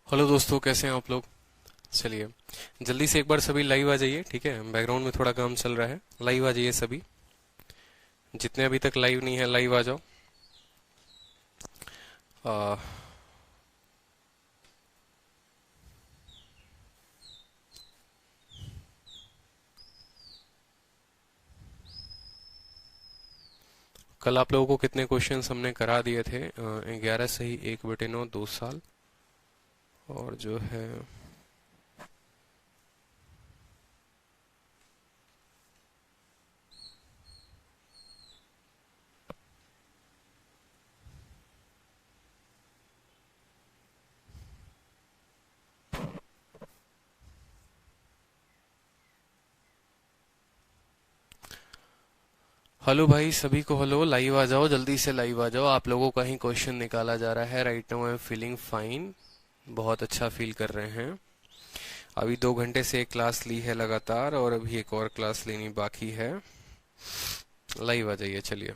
Hello दोस्तों, कैसे हैं आप लोग। चलिए, जल्दी से एक बार सभी लाइव आ जाइए। ठीक है, बैकग्राउंड में थोड़ा काम चल रहा है। लाइव आ जाइए सभी, जितने अभी तक लाइव नहीं है लाइव आ जाओ। आ, कल आप लोगों को कितने क्वेश्चंस हमने करा दिए थे? 11 सही, 1/9, 2 साल। और जो है हेलो भाई, सभी को हेलो। लाइव आ जाओ, जल्दी से लाइव आ जाओ। आप लोगों का ही क्वेश्चन निकाला जा रहा है। Right now I am feeling fine. बहुत अच्छा फील कर रहे हैं। अभी 2 घंटे से एक क्लास ली है लगातार, और अभी एक और क्लास लेनी बाकी है। लाइव आ जाइए, चलिए।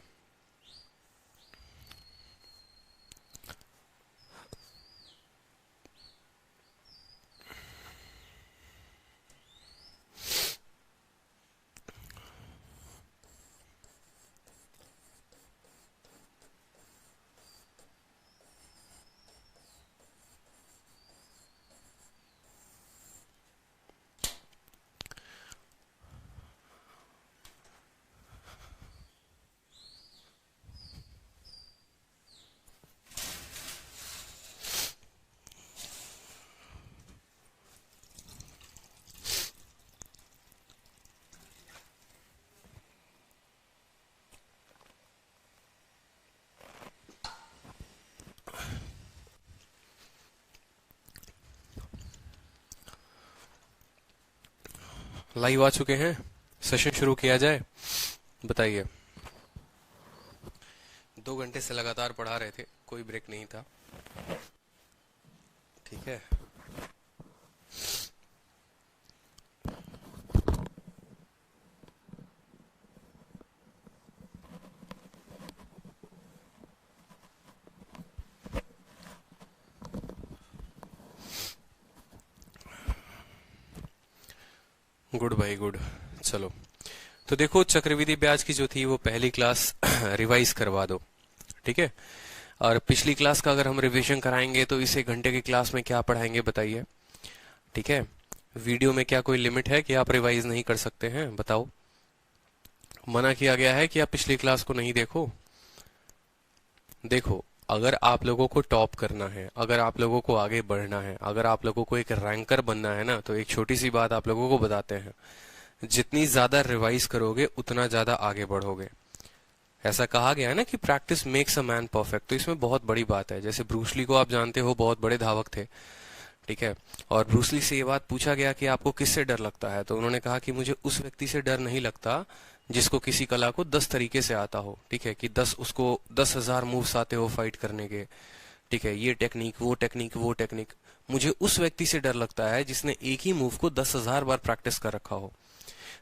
लाइव आ चुके हैं, सेशन शुरू किया जाए। बताइए। 2 घंटे से लगातार पढ़ा रहे थे, कोई ब्रेक नहीं था। ठीक है। गुड भाई, गुड। चलो, तो देखो, चक्रवृद्धि ब्याज की जो थी वो पहली क्लास रिवाइज करवा दो। ठीक है। और पिछली क्लास का अगर हम रिवीजन कराएंगे तो इस 1 घंटे की क्लास में क्या पढ़ाएंगे बताइए। ठीक है। वीडियो में क्या कोई लिमिट है कि आप रिवाइज नहीं कर सकते हैं? बताओ। मना किया गया है कि आप पिछली क्लास को नहीं देखो। देखो, अगर आप लोगों को टॉप करना है, अगर आप लोगों को आगे बढ़ना है, अगर आप लोगों को एक रैंकर बनना है ना, तो एक छोटी सी बात आप लोगों को बताते हैं। जितनी ज्यादा रिवाइज करोगे उतना ज्यादा आगे बढ़ोगे। ऐसा कहा गया है ना कि practice makes a man perfect. तो इसमें बहुत बड़ी बात है। जैसे ब्रूसली को आप जानते हो, बहुत बड़े धावक थे। ठीक है। और ब्रूसली से ये बात पूछा गया कि आपको किससे डर लगता है, तो उन्होंने कहा कि मुझे उस व्यक्ति से डर नहीं लगता जिसको किसी कला को 10 तरीके से आता हो। ठीक है, कि 10,000 मूव्स आते हो फाइट करने के। ठीक है, ये टेक्निक, वो टेक्निक, वो टेक्निक। मुझे उस व्यक्ति से डर लगता है जिसने एक ही मूव को 10,000 बार प्रैक्टिस कर रखा हो।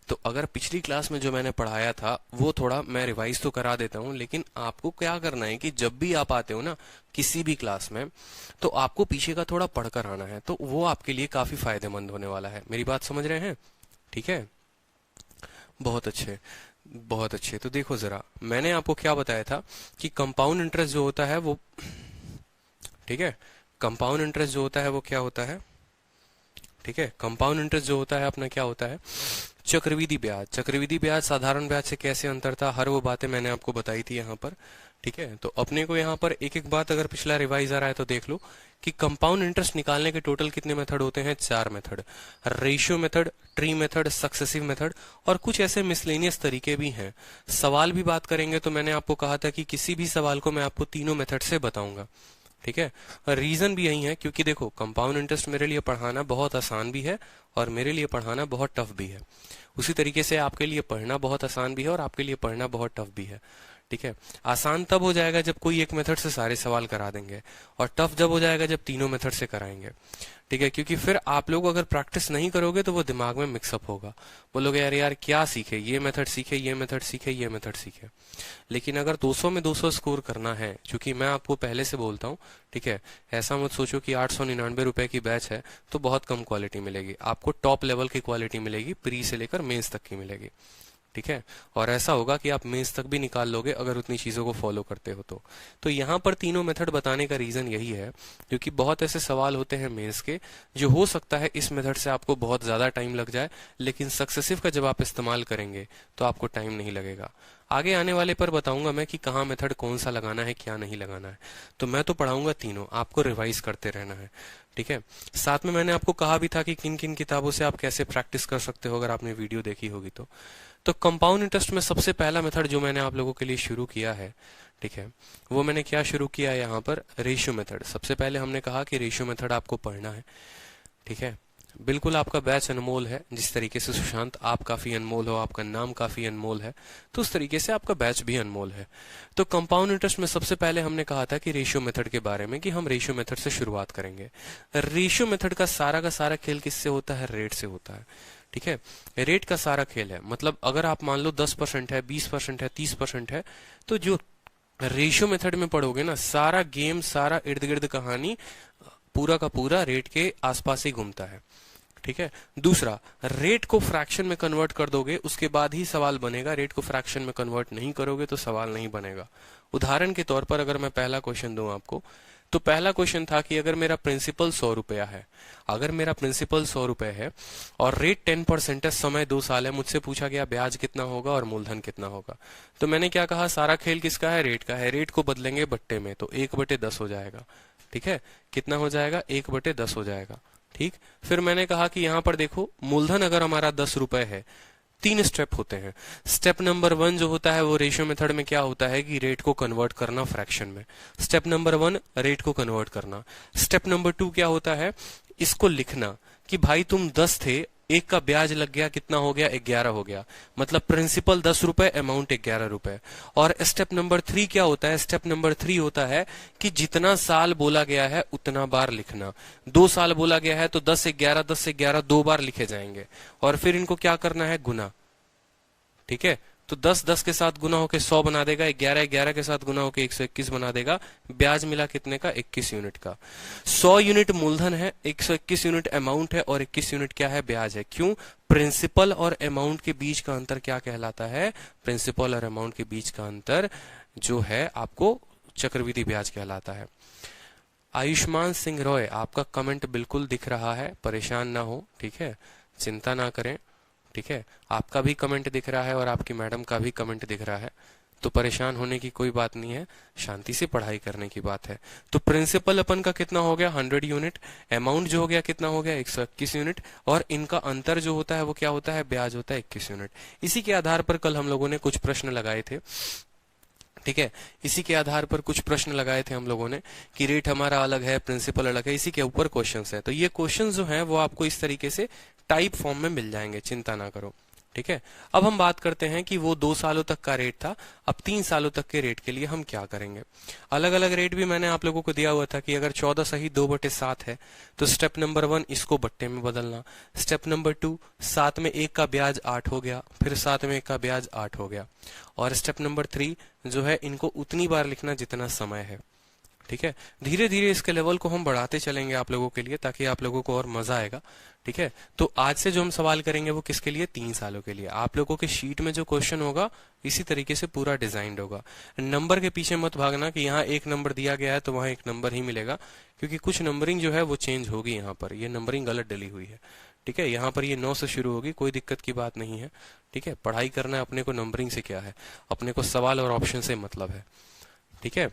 तो अगर पिछली क्लास में जो मैंने पढ़ाया था वो थोड़ा मैं रिवाइज तो करा देता हूँ, लेकिन आपको क्या करना है कि जब भी आप आते हो ना किसी भी क्लास में, तो आपको पीछे का थोड़ा पढ़कर आना है। तो वो आपके लिए काफी फायदेमंद होने वाला है। मेरी बात समझ रहे हैं? ठीक है। बहुत अच्छे, बहुत अच्छे। तो देखो जरा, मैंने आपको क्या बताया था कि कंपाउंड इंटरेस्ट जो होता है वो, ठीक है, कंपाउंड इंटरेस्ट जो होता है वो क्या होता है? ठीक है, कंपाउंड इंटरेस्ट जो होता है अपना क्या होता है? चक्रवृद्धि ब्याज। चक्रवृद्धि ब्याज साधारण ब्याज से कैसे अंतर था, हर वो बातें मैंने आपको बताई थी यहाँ पर। ठीक है, तो अपने को यहाँ पर एक एक बात, अगर पिछला रिवाइज आ रहा है तो देख लो कि कंपाउंड इंटरेस्ट निकालने के टोटल कितने मेथड होते हैं? 4 method. Ratio method, tree method, successive method, और कुछ ऐसे मिसलेनियस तरीके भी हैं। सवाल भी बात करेंगे तो मैंने आपको कहा था कि किसी भी सवाल को मैं आपको तीनों मेथड से बताऊंगा। ठीक है। रीजन भी यही है क्योंकि देखो, कंपाउंड इंटरेस्ट मेरे लिए पढ़ाना बहुत आसान भी है और मेरे लिए पढ़ाना बहुत टफ भी है। उसी तरीके से आपके लिए पढ़ना बहुत आसान भी है और आपके लिए पढ़ना बहुत टफ भी है। ठीक है। आसान तब हो जाएगा जब कोई एक मेथड से सारे सवाल करा देंगे, और टफ जब हो जाएगा जब तीनों मेथड से कराएंगे, ठीक है। क्योंकि फिर आप लोग अगर प्रैक्टिस नहीं करोगे तो वो दिमाग में मिक्सअप होगा, बोलोगे यार यार क्या सीखे, ये मेथड सीखे, ये मेथड सीखे, ये मेथड सीखे। लेकिन अगर 200 में 200 स्कोर करना है, क्योंकि मैं आपको पहले से बोलता हूँ, ठीक है, ऐसा मत सोचो कि 899 रुपए की बैच है तो बहुत कम क्वालिटी मिलेगी, आपको टॉप लेवल की क्वालिटी मिलेगी, प्री से लेकर मेंस तक की मिलेगी, ठीक है। और ऐसा होगा कि आप मेंस तक भी निकाल लोगे अगर उतनी चीजों को फॉलो करते हो तो यहाँ पर तीनों मेथड बताने का रीजन यही है, क्योंकि बहुत ऐसे सवाल होते हैं मेंस के जो हो सकता है इस मेथड से आपको बहुत ज्यादा टाइम लग जाए, लेकिन सक्सेसिव का जब आप इस्तेमाल करेंगे तो आपको टाइम नहीं लगेगा। आगे आने वाले पर बताऊंगा मैं कि कहाँ मेथड कौन सा लगाना है, क्या नहीं लगाना है। तो मैं तो पढ़ाऊंगा तीनों, आपको रिवाइज करते रहना है, ठीक है। साथ में मैंने आपको कहा भी था कि किन किन किताबों से आप कैसे प्रैक्टिस कर सकते हो, अगर आपने वीडियो देखी होगी तो कंपाउंड इंटरेस्ट में सबसे पहला मेथड जो मैंने आप लोगों के लिए शुरू किया है, ठीक है, वो मैंने क्या शुरू किया है यहाँ पर, रेशियो मेथड। सबसे पहले हमने कहा कि रेशियो मेथड आपको पढ़ना है, ठीक है। बिल्कुल आपका बैच अनमोल है, जिस तरीके से सुशांत आप काफी अनमोल हो, आपका नाम काफी अनमोल है, तो उस तरीके से आपका बैच भी अनमोल है। तो कंपाउंड इंटरेस्ट में सबसे पहले हमने कहा था कि रेशियो मेथड के बारे में, कि हम रेशियो मेथड से शुरुआत करेंगे। रेशियो मेथड का सारा खेल किससे होता है, रेट से होता है, ठीक है। रेट का सारा खेल है, मतलब अगर आप मान लो 10% है, 20% है, 30% है, तो जो रेशियो मेथड में पढ़ोगे ना, सारा गेम, सारा इर्द गिर्द कहानी पूरा का पूरा रेट के आसपास ही घूमता है, ठीक है। दूसरा, रेट को फ्रैक्शन में कन्वर्ट कर दोगे उसके बाद ही सवाल बनेगा, रेट को फ्रैक्शन में कन्वर्ट नहीं करोगे तो सवाल नहीं बनेगा। उदाहरण के तौर पर अगर मैं पहला क्वेश्चन दूं आपको, तो पहला क्वेश्चन था कि अगर मेरा प्रिंसिपल 100 रुपया है, अगर मेरा प्रिंसिपल 100 रुपए है और रेट 10% है, समय 2 साल है, मुझसे पूछा गया ब्याज कितना होगा और मूलधन कितना होगा, तो मैंने क्या कहा, सारा खेल किसका है, रेट का है। रेट को बदलेंगे बट्टे में तो 1/10 हो जाएगा, ठीक है। कितना हो जाएगा, 1/10 हो जाएगा, ठीक। फिर मैंने कहा कि यहाँ पर देखो, मूलधन अगर हमारा 10 रुपए है, 3 स्टेप होते हैं। स्टेप नंबर 1 जो होता है वो रेशियो मेथड में क्या होता है कि रेट को कन्वर्ट करना फ्रैक्शन में। स्टेप नंबर 1 रेट को कन्वर्ट करना। स्टेप नंबर 2 क्या होता है, इसको लिखना कि भाई तुम 10 थे, एक का ब्याज लग गया, कितना हो गया, 11 हो गया, मतलब प्रिंसिपल 10 रुपए, अमाउंट 11 रुपए। और स्टेप नंबर 3 क्या होता है, स्टेप नंबर 3 होता है कि जितना साल बोला गया है उतना बार लिखना। 2 साल बोला गया है तो 10 से 11, 10 से 11 2 बार लिखे जाएंगे, और फिर इनको क्या करना है, गुना, ठीक है। तो 10 10 के साथ गुना होके 100 बना देगा, 11 11 के साथ गुना होके 121 बना देगा। ब्याज मिला कितने का, 21 यूनिट का। 100 यूनिट मूलधन है, 121 यूनिट अमाउंट है, और 21 यूनिट क्या है, ब्याज है। क्यों, प्रिंसिपल और अमाउंट के बीच का अंतर क्या कहलाता है, प्रिंसिपल और अमाउंट के बीच का अंतर जो है आपको चक्रवृद्धि ब्याज कहलाता है। आयुष्मान सिंह रॉय, आपका कमेंट बिल्कुल दिख रहा है, परेशान ना हो, ठीक है, चिंता ना करें, ठीक है। आपका भी कमेंट दिख रहा है और आपकी मैडम का भी कमेंट दिख रहा है, तो परेशान होने की कोई बात नहीं है, शांति से पढ़ाई करने की बात है। तो प्रिंसिपल अपन का कितना हो गया, 100 यूनिट, अमाउंट जो हो गया कितना हो गया, 121 यूनिट, और इनका अंतर जो होता है वो क्या होता है, ब्याज होता है 21 यूनिट। इसी के आधार पर कल हम लोगों ने कुछ प्रश्न लगाए थे, ठीक है। इसी के आधार पर कुछ प्रश्न लगाए थे हम लोगों ने कि रेट हमारा अलग है, प्रिंसिपल अलग है, इसी के ऊपर क्वेश्चंस है। तो ये क्वेश्चंस जो हैं वो आपको इस तरीके से टाइप फॉर्म में मिल जाएंगे, चिंता ना करो, ठीक है। अब हम बात करते हैं कि वो 2 सालों तक का रेट था, अब 3 सालों तक के रेट के लिए हम क्या करेंगे। अलग अलग रेट भी मैंने आप लोगों को दिया हुआ था कि अगर 14 सही 2/7 है तो स्टेप नंबर 1 इसको बट्टे में बदलना। स्टेप नंबर 2, 7 में 1 का ब्याज 8 हो गया, फिर 7 में 1 का ब्याज 8 हो गया। और स्टेप नंबर 3 जो है, इनको उतनी बार लिखना जितना समय है, ठीक है। धीरे धीरे इसके लेवल को हम बढ़ाते चलेंगे आप लोगों के लिए, ताकि आप लोगों को और मजा आएगा, ठीक है। तो आज से जो हम सवाल करेंगे वो किसके लिए, 3 सालों के लिए। आप लोगों के शीट में जो क्वेश्चन होगा इसी तरीके से पूरा डिजाइंड होगा। नंबर के पीछे मत भागना कि यहाँ 1 नंबर दिया गया है तो वहां 1 नंबर ही मिलेगा, क्योंकि कुछ नंबरिंग जो है वो चेंज होगी। यहाँ पर ये नंबरिंग गलत डली हुई है, ठीक है। यहाँ पर ये 9 से शुरू होगी, कोई दिक्कत की बात नहीं है, ठीक है। पढ़ाई करना है अपने को, नंबरिंग से क्या है, अपने को सवाल और ऑप्शन से मतलब है, ठीक है,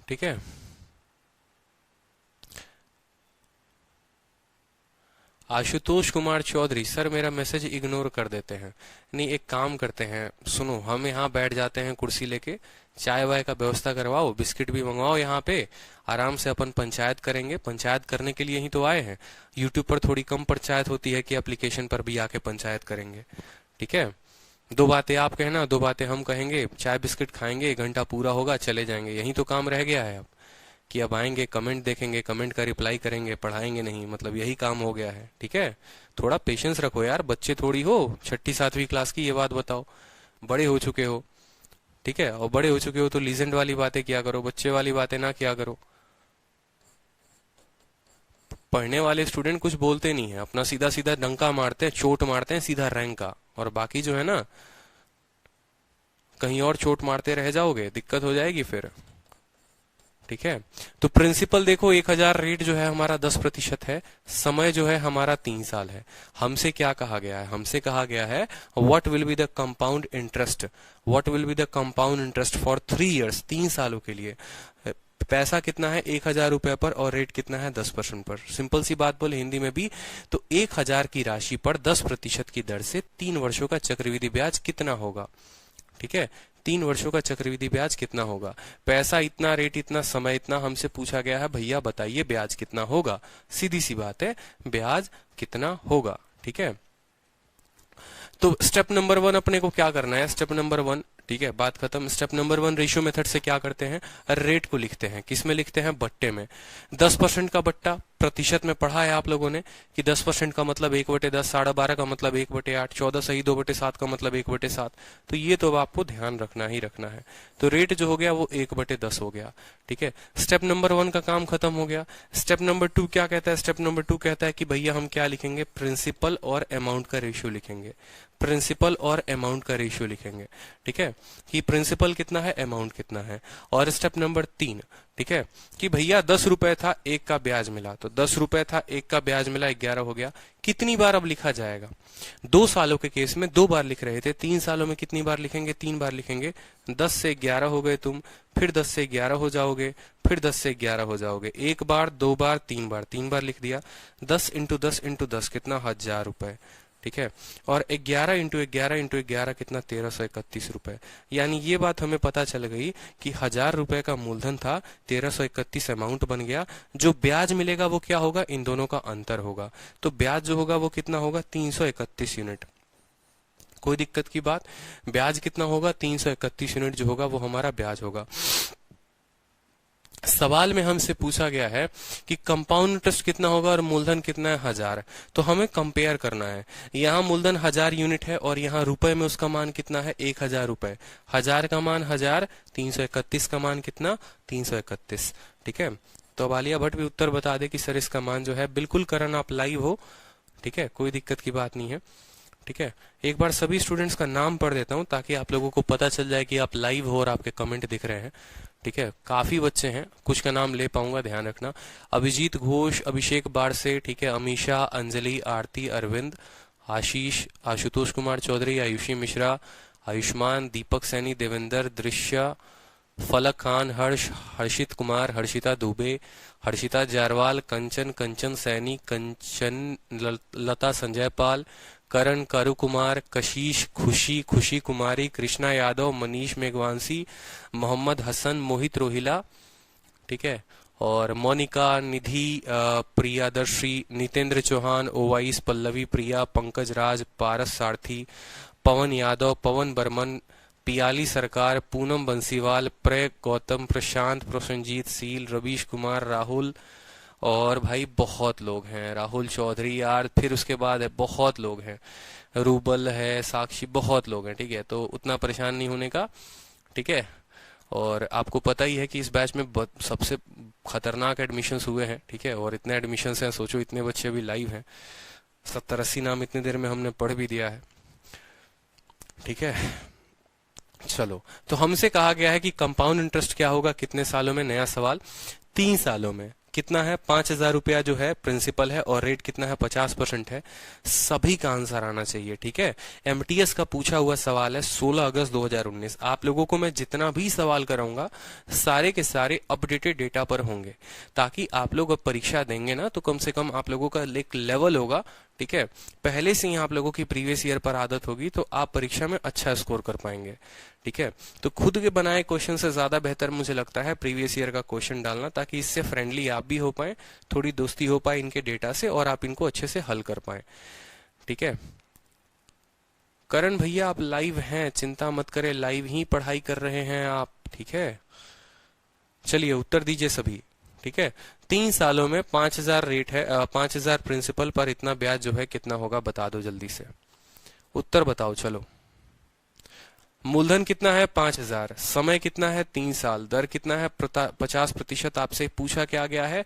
ठीक है। आशुतोष कुमार चौधरी, सर मेरा मैसेज इग्नोर कर देते हैं। नहीं, एक काम करते हैं, सुनो, हम यहाँ बैठ जाते हैं कुर्सी लेके, चाय वाय का व्यवस्था करवाओ, बिस्किट भी मंगवाओ, यहाँ पे आराम से अपन पंचायत करेंगे। पंचायत करने के लिए ही तो आए हैं। यूट्यूब पर थोड़ी कम पंचायत होती है कि एप्लीकेशन पर भी आके पंचायत करेंगे, ठीक है, दो बातें आप कहना, दो बातें हम कहेंगे, चाय बिस्किट खाएंगे, घंटा पूरा होगा, चले जाएंगे, यही तो काम रह गया है अब। कि अब आएंगे, कमेंट देखेंगे, कमेंट का रिप्लाई करेंगे, पढ़ाएंगे नहीं, मतलब यही काम हो गया है। ठीक है, थोड़ा पेशेंस रखो यार, बच्चे थोड़ी हो, छठी सातवीं क्लास की, ये बात बताओ, बड़े हो चुके हो। ठीक है, और बड़े हो चुके हो तो लीजेंड वाली बातें किया करो, बच्चे वाली बातें ना किया करो। पढ़ने वाले स्टूडेंट कुछ बोलते नहीं है, अपना सीधा सीधा डंका मारते हैं, चोट मारते हैं सीधा रैंक का, और बाकी जो है ना, कहीं और चोट मारते रह जाओगे, दिक्कत हो जाएगी फिर। ठीक है, तो प्रिंसिपल देखो 1,000 रेट जो है हमारा 10% है, समय जो है हमारा 3 साल है। हमसे क्या कहा गया है, हमसे कहा गया है what will be the compound interest, what will be the compound interest for 3 years, 3 सालों के लिए। पैसा कितना है 1,000 रुपए पर, और रेट कितना है 10% पर। सिंपल सी बात बोले हिंदी में भी, तो 1,000 की राशि पर 10% की दर से 3 वर्षों का चक्रवृद्धि ब्याज कितना होगा। ठीक है, 3 वर्षों का चक्रवृद्धि ब्याज कितना होगा। पैसा इतना, रेट इतना, समय इतना, हमसे पूछा गया है भैया बताइए ब्याज कितना होगा। सीधी सी बात है, ब्याज कितना होगा। ठीक है, तो स्टेप नंबर 1 अपने को क्या करना है, स्टेप नंबर 1, ठीक है, बात खत्म। स्टेप नंबर 1 रेशियो मेथड से क्या करते हैं, रेट को लिखते हैं, किस में लिखते हैं, बट्टे में। 10% का बट्टा, प्रतिशत में पढ़ा है आप लोगों ने कि 10% का मतलब 1/10, 12.5 का मतलब 1/8, 14 सही 2/7 का मतलब 1/7। तो ये तो आपको ध्यान रखना ही रखना है। तो रेट जो हो गया वो 1/10 हो गया। ठीक है, स्टेप नंबर 1 का काम खत्म हो गया। स्टेप नंबर 2 क्या कहता है, स्टेप नंबर 2 कहता है कि भैया हम क्या लिखेंगे, प्रिंसिपल और अमाउंट का रेशियो लिखेंगे, प्रिंसिपल और अमाउंट का रेशियो लिखेंगे। ठीक है, कि प्रिंसिपल कितना है, अमाउंट कितना है। और स्टेप नंबर 3, ठीक है, कि भैया 10 रुपए था, 1 का ब्याज मिला, तो 10 रुपए था, 1 का ब्याज मिला, 11 हो गया। कितनी बार अब लिखा जाएगा, 2 सालों के केस में 2 बार लिख रहे थे, 3 सालों में कितनी बार लिखेंगे, 3 बार लिखेंगे। 10 से 11 हो गए तुम, फिर 10 से 11 हो जाओगे, फिर 10 से 11 हो जाओगे, 1 बार, 2 बार, 3 बार, 3 बार लिख दिया। 10 इंटू 10 इंटू 10 कितना, 1,000 रुपए। ठीक है, और 11 इंटू 11 इंटू 11 कितना, 1331 रुपए। यानी ये बात हमें पता चल गई कि 1,000 रुपए का मूलधन था, 1331 अमाउंट बन गया। जो ब्याज मिलेगा वो क्या होगा, इन दोनों का अंतर होगा। तो ब्याज जो होगा वो कितना होगा, 331 यूनिट। कोई दिक्कत की बात, ब्याज कितना होगा, 331 यूनिट जो होगा वो हमारा ब्याज होगा। सवाल में हमसे पूछा गया है कि कंपाउंड इंटरेस्ट कितना होगा और मूलधन कितना है, 1,000। तो हमें कंपेयर करना है, यहाँ मूलधन 1,000 यूनिट है और यहाँ रुपए में उसका मान कितना है, 1,000 रुपए। 1,000 का मान 1,000, 331 का मान कितना, 331। ठीक है, तो अब आलिया भट्ट भी उत्तर बता दे कि सर इसका मान जो है, बिल्कुल करण आप लाइव हो। ठीक है, कोई दिक्कत की बात नहीं है। ठीक है, एक बार सभी स्टूडेंट्स का नाम पढ़ देता हूँ ताकि आप लोगों को पता चल जाए कि आप लाइव हो और आपके कमेंट दिख रहे हैं। ठीक है, काफी बच्चे हैं, कुछ का नाम ले पाऊंगा, ध्यान रखना। अभिजीत घोष, अभिषेक बारसे, ठीक है, अमीषा, अंजलि, आरती, अरविंद, आशीष, आशुतोष कुमार चौधरी, आयुषी मिश्रा, आयुष्मान, दीपक सैनी, देवेंद्र, दृश्य, फलक खान, हर्ष, हर्षित कुमार, हर्षिता दुबे, हर्षिता जारवाल, कंचन, कंचन सैनी, कंचन लता, संजय पाल, करण, करु कुमार, कशिश, खुशी, खुशी कुमारी, कृष्णा यादव, मनीष मेघवांसी, मोहम्मद हसन, मोहित रोहिला, ठीक है, और मोनिका, निधि, प्रियादर्शी, नितेंद्र चौहान, ओवाइस, पल्लवी, प्रिया, पंकज राज, पारस सारथी, पवन यादव, पवन बर्मन, पियाली सरकार, पूनम बंसीवाल, प्रय गौतम, प्रशांत, प्रसन्नजीत सील, रवीश कुमार, राहुल, और भाई बहुत लोग हैं, राहुल चौधरी यार, फिर उसके बाद है बहुत लोग हैं, रूबल है, साक्षी, बहुत लोग हैं। ठीक है, तो उतना परेशान नहीं होने का। ठीक है, और आपको पता ही है कि इस बैच में सबसे खतरनाक एडमिशन्स हुए हैं। ठीक है, और इतने एडमिशन्स हैं, सोचो इतने बच्चे अभी लाइव हैं, 70-80 नाम इतने देर में हमने पढ़ भी दिया है। ठीक है, चलो, तो हमसे कहा गया है कि कंपाउंड इंटरेस्ट क्या होगा, कितने सालों में, नया सवाल, 3 सालों में। कितना है, 5,000 रुपया जो है प्रिंसिपल है, और रेट कितना है, 50% है। सभी का आंसर आना चाहिए। ठीक है, एमटीएस का पूछा हुआ सवाल है 16 अगस्त 2019। आप लोगों को मैं जितना भी सवाल कराऊंगा सारे के सारे अपडेटेड डेटा पर होंगे, ताकि आप लोग अब परीक्षा देंगे ना तो कम से कम आप लोगों का एक लेवल होगा। ठीक है, पहले से ही आप लोगों की प्रीवियस ईयर पर आदत होगी तो आप परीक्षा में अच्छा स्कोर कर पाएंगे। ठीक है, तो खुद के बनाए क्वेश्चन से ज्यादा बेहतर मुझे लगता है प्रीवियस ईयर का क्वेश्चन डालना, ताकि इससे फ्रेंडली आप भी हो पाए, थोड़ी दोस्ती हो पाए इनके डेटा से, और आप इनको अच्छे से हल कर पाए। ठीक है, करण भैया आप लाइव हैं, चिंता मत करें, लाइव ही पढ़ाई कर रहे हैं आप, ठीक है। चलिए उत्तर दीजिए सभी, ठीक है। 3 सालों में 5,000 रेट है, 5,000 प्रिंसिपल पर इतना ब्याज जो है कितना होगा, बता दो जल्दी से, उत्तर बताओ। चलो, मूलधन कितना है 5,000, समय कितना है 3 साल, दर कितना है 50%। आपसे पूछा क्या गया है,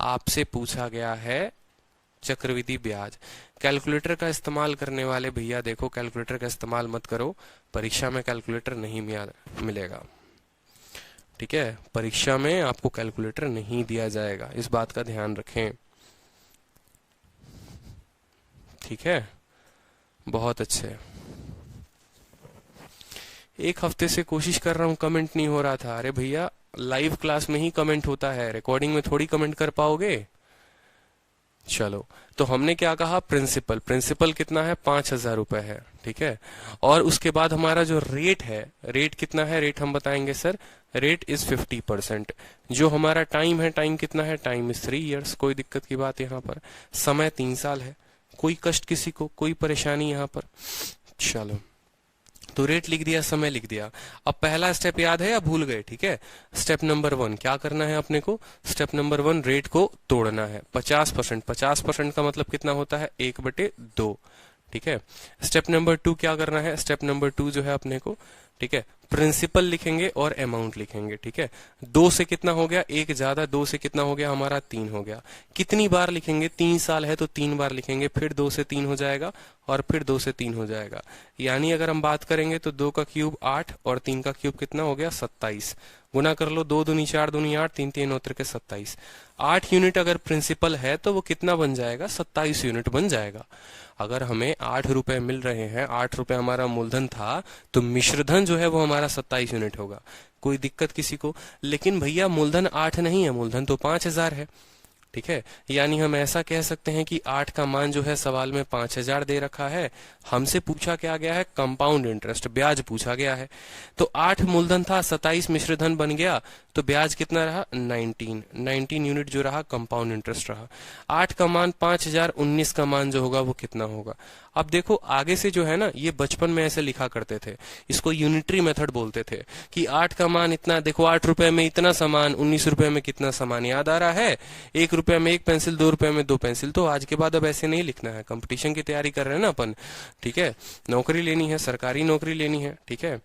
आपसे पूछा गया है चक्रवृद्धि ब्याज। कैलकुलेटर का इस्तेमाल करने वाले भैया देखो, कैलकुलेटर का इस्तेमाल मत करो, परीक्षा में कैलकुलेटर नहीं मिलेगा, ठीक है। परीक्षा में आपको कैलकुलेटर नहीं दिया जाएगा, इस बात का ध्यान रखें, ठीक है। बहुत अच्छे, एक हफ्ते से कोशिश कर रहा हूं, कमेंट नहीं हो रहा था। अरे भैया लाइव क्लास में ही कमेंट होता है, रिकॉर्डिंग में थोड़ी कमेंट कर पाओगे। चलो, तो हमने क्या कहा, प्रिंसिपल, प्रिंसिपल कितना है 5,000 रुपए है, ठीक है। और उसके बाद हमारा जो रेट है, रेट कितना है, रेट हम बताएंगे सर, रेट इज 50%। जो हमारा टाइम है, टाइम कितना है, टाइम इज 3 इयर्स, कोई दिक्कत की बात यहाँ पर। समय 3 साल है, कोई कष्ट किसी को, कोई परेशानी यहाँ पर। चलो, तो रेट लिख दिया, समय लिख दिया। अब पहला स्टेप याद है या भूल गए, ठीक है। स्टेप नंबर 1 क्या करना है अपने को, स्टेप नंबर 1 रेट को तोड़ना है। 50%, 50% का मतलब कितना होता है, 1/2, ठीक है। स्टेप नंबर 2 क्या करना है, स्टेप नंबर 2 जो है अपने को, ठीक है, प्रिंसिपल लिखेंगे और अमाउंट लिखेंगे, ठीक है। 2 से कितना हो गया, 1 ज्यादा, 2 से कितना हो गया हमारा 3 हो गया। कितनी बार लिखेंगे, 3 साल है तो 3 बार लिखेंगे, फिर 2 से 3 हो जाएगा और फिर 2 से 3 हो जाएगा। यानी अगर हम बात करेंगे तो 2 का क्यूब 8 और 3 का क्यूब कितना हो गया 27। गुना कर लो, 2 दूनी 4 दूनी 8, 3 3 9 के 27। 8 यूनिट अगर प्रिंसिपल है तो वो कितना बन जाएगा, 27 यूनिट बन जाएगा। अगर हमें 8 रुपए मिल रहे हैं, 8 रुपए हमारा मूलधन था, तो मिश्रधन जो है वो हमारा 27 यूनिट होगा। कोई दिक्कत किसी को, लेकिन भैया मूलधन 8 नहीं है, मूलधन तो 5,000 है, ठीक है। यानी हम ऐसा कह सकते हैं कि 8 का मान जो है सवाल में 5,000 दे रखा है। हमसे पूछा क्या गया है, कंपाउंड इंटरेस्ट, ब्याज पूछा गया है। तो 8 मूलधन था, 27 मिश्रधन बन गया, तो ब्याज कितना रहा 19 यूनिट जो रहा कंपाउंड इंटरेस्ट रहा। 8 का मान 5,000, 19 का मान जो होगा वो कितना होगा। अब देखो आगे से जो है ना, ये बचपन में ऐसे लिखा करते थे, इसको यूनिटरी मेथड बोलते थे कि 8 का मान इतना, देखो 8 रुपए में इतना सामान, 19 रुपए में कितना सामान, याद आ रहा है। 1 रुपए में 1 पेंसिल, 2 रुपए में 2 पेंसिल। तो आज के बाद अब ऐसे नहीं लिखना है, कंपटीशन की तैयारी कर रहे हैं ना अपन, ठीक है। नौकरी लेनी है, सरकारी नौकरी लेनी है, ठीक है।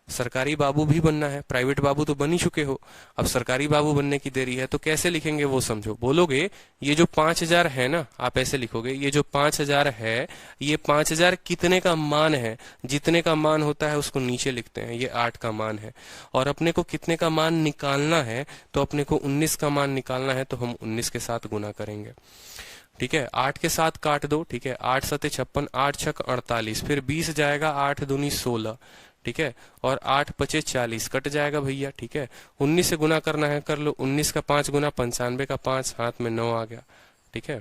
सरकारी बाबू भी बनना है, प्राइवेट बाबू तो बन ही चुके हो, अब सरकारी बाबू बनने की देरी है। तो कैसे लिखेंगे वो समझो, बोलोगे ये जो 5,000 है ना, आप ऐसे लिखोगे, ये जो 5,000 है, ये 5,000 कितने का मान है, जितने का मान होता है उसको नीचे लिखते हैं, ये 8 का मान है। और अपने को कितने का मान निकालना है, तो अपने को 19 का मान निकालना है, तो हम 19 के साथ गुना करेंगे, ठीक है। 8 के साथ काट दो, ठीक है, 8 सते 56, 8 छक 48, फिर 20 जाएगा, 8 दूनी 16, ठीक है, और 8 पचे 40, कट जाएगा भैया, ठीक है। 19 से गुना करना है, कर लो, 19 का 5 गुना 95 का 5, हाथ में 9 आ गया, ठीक है।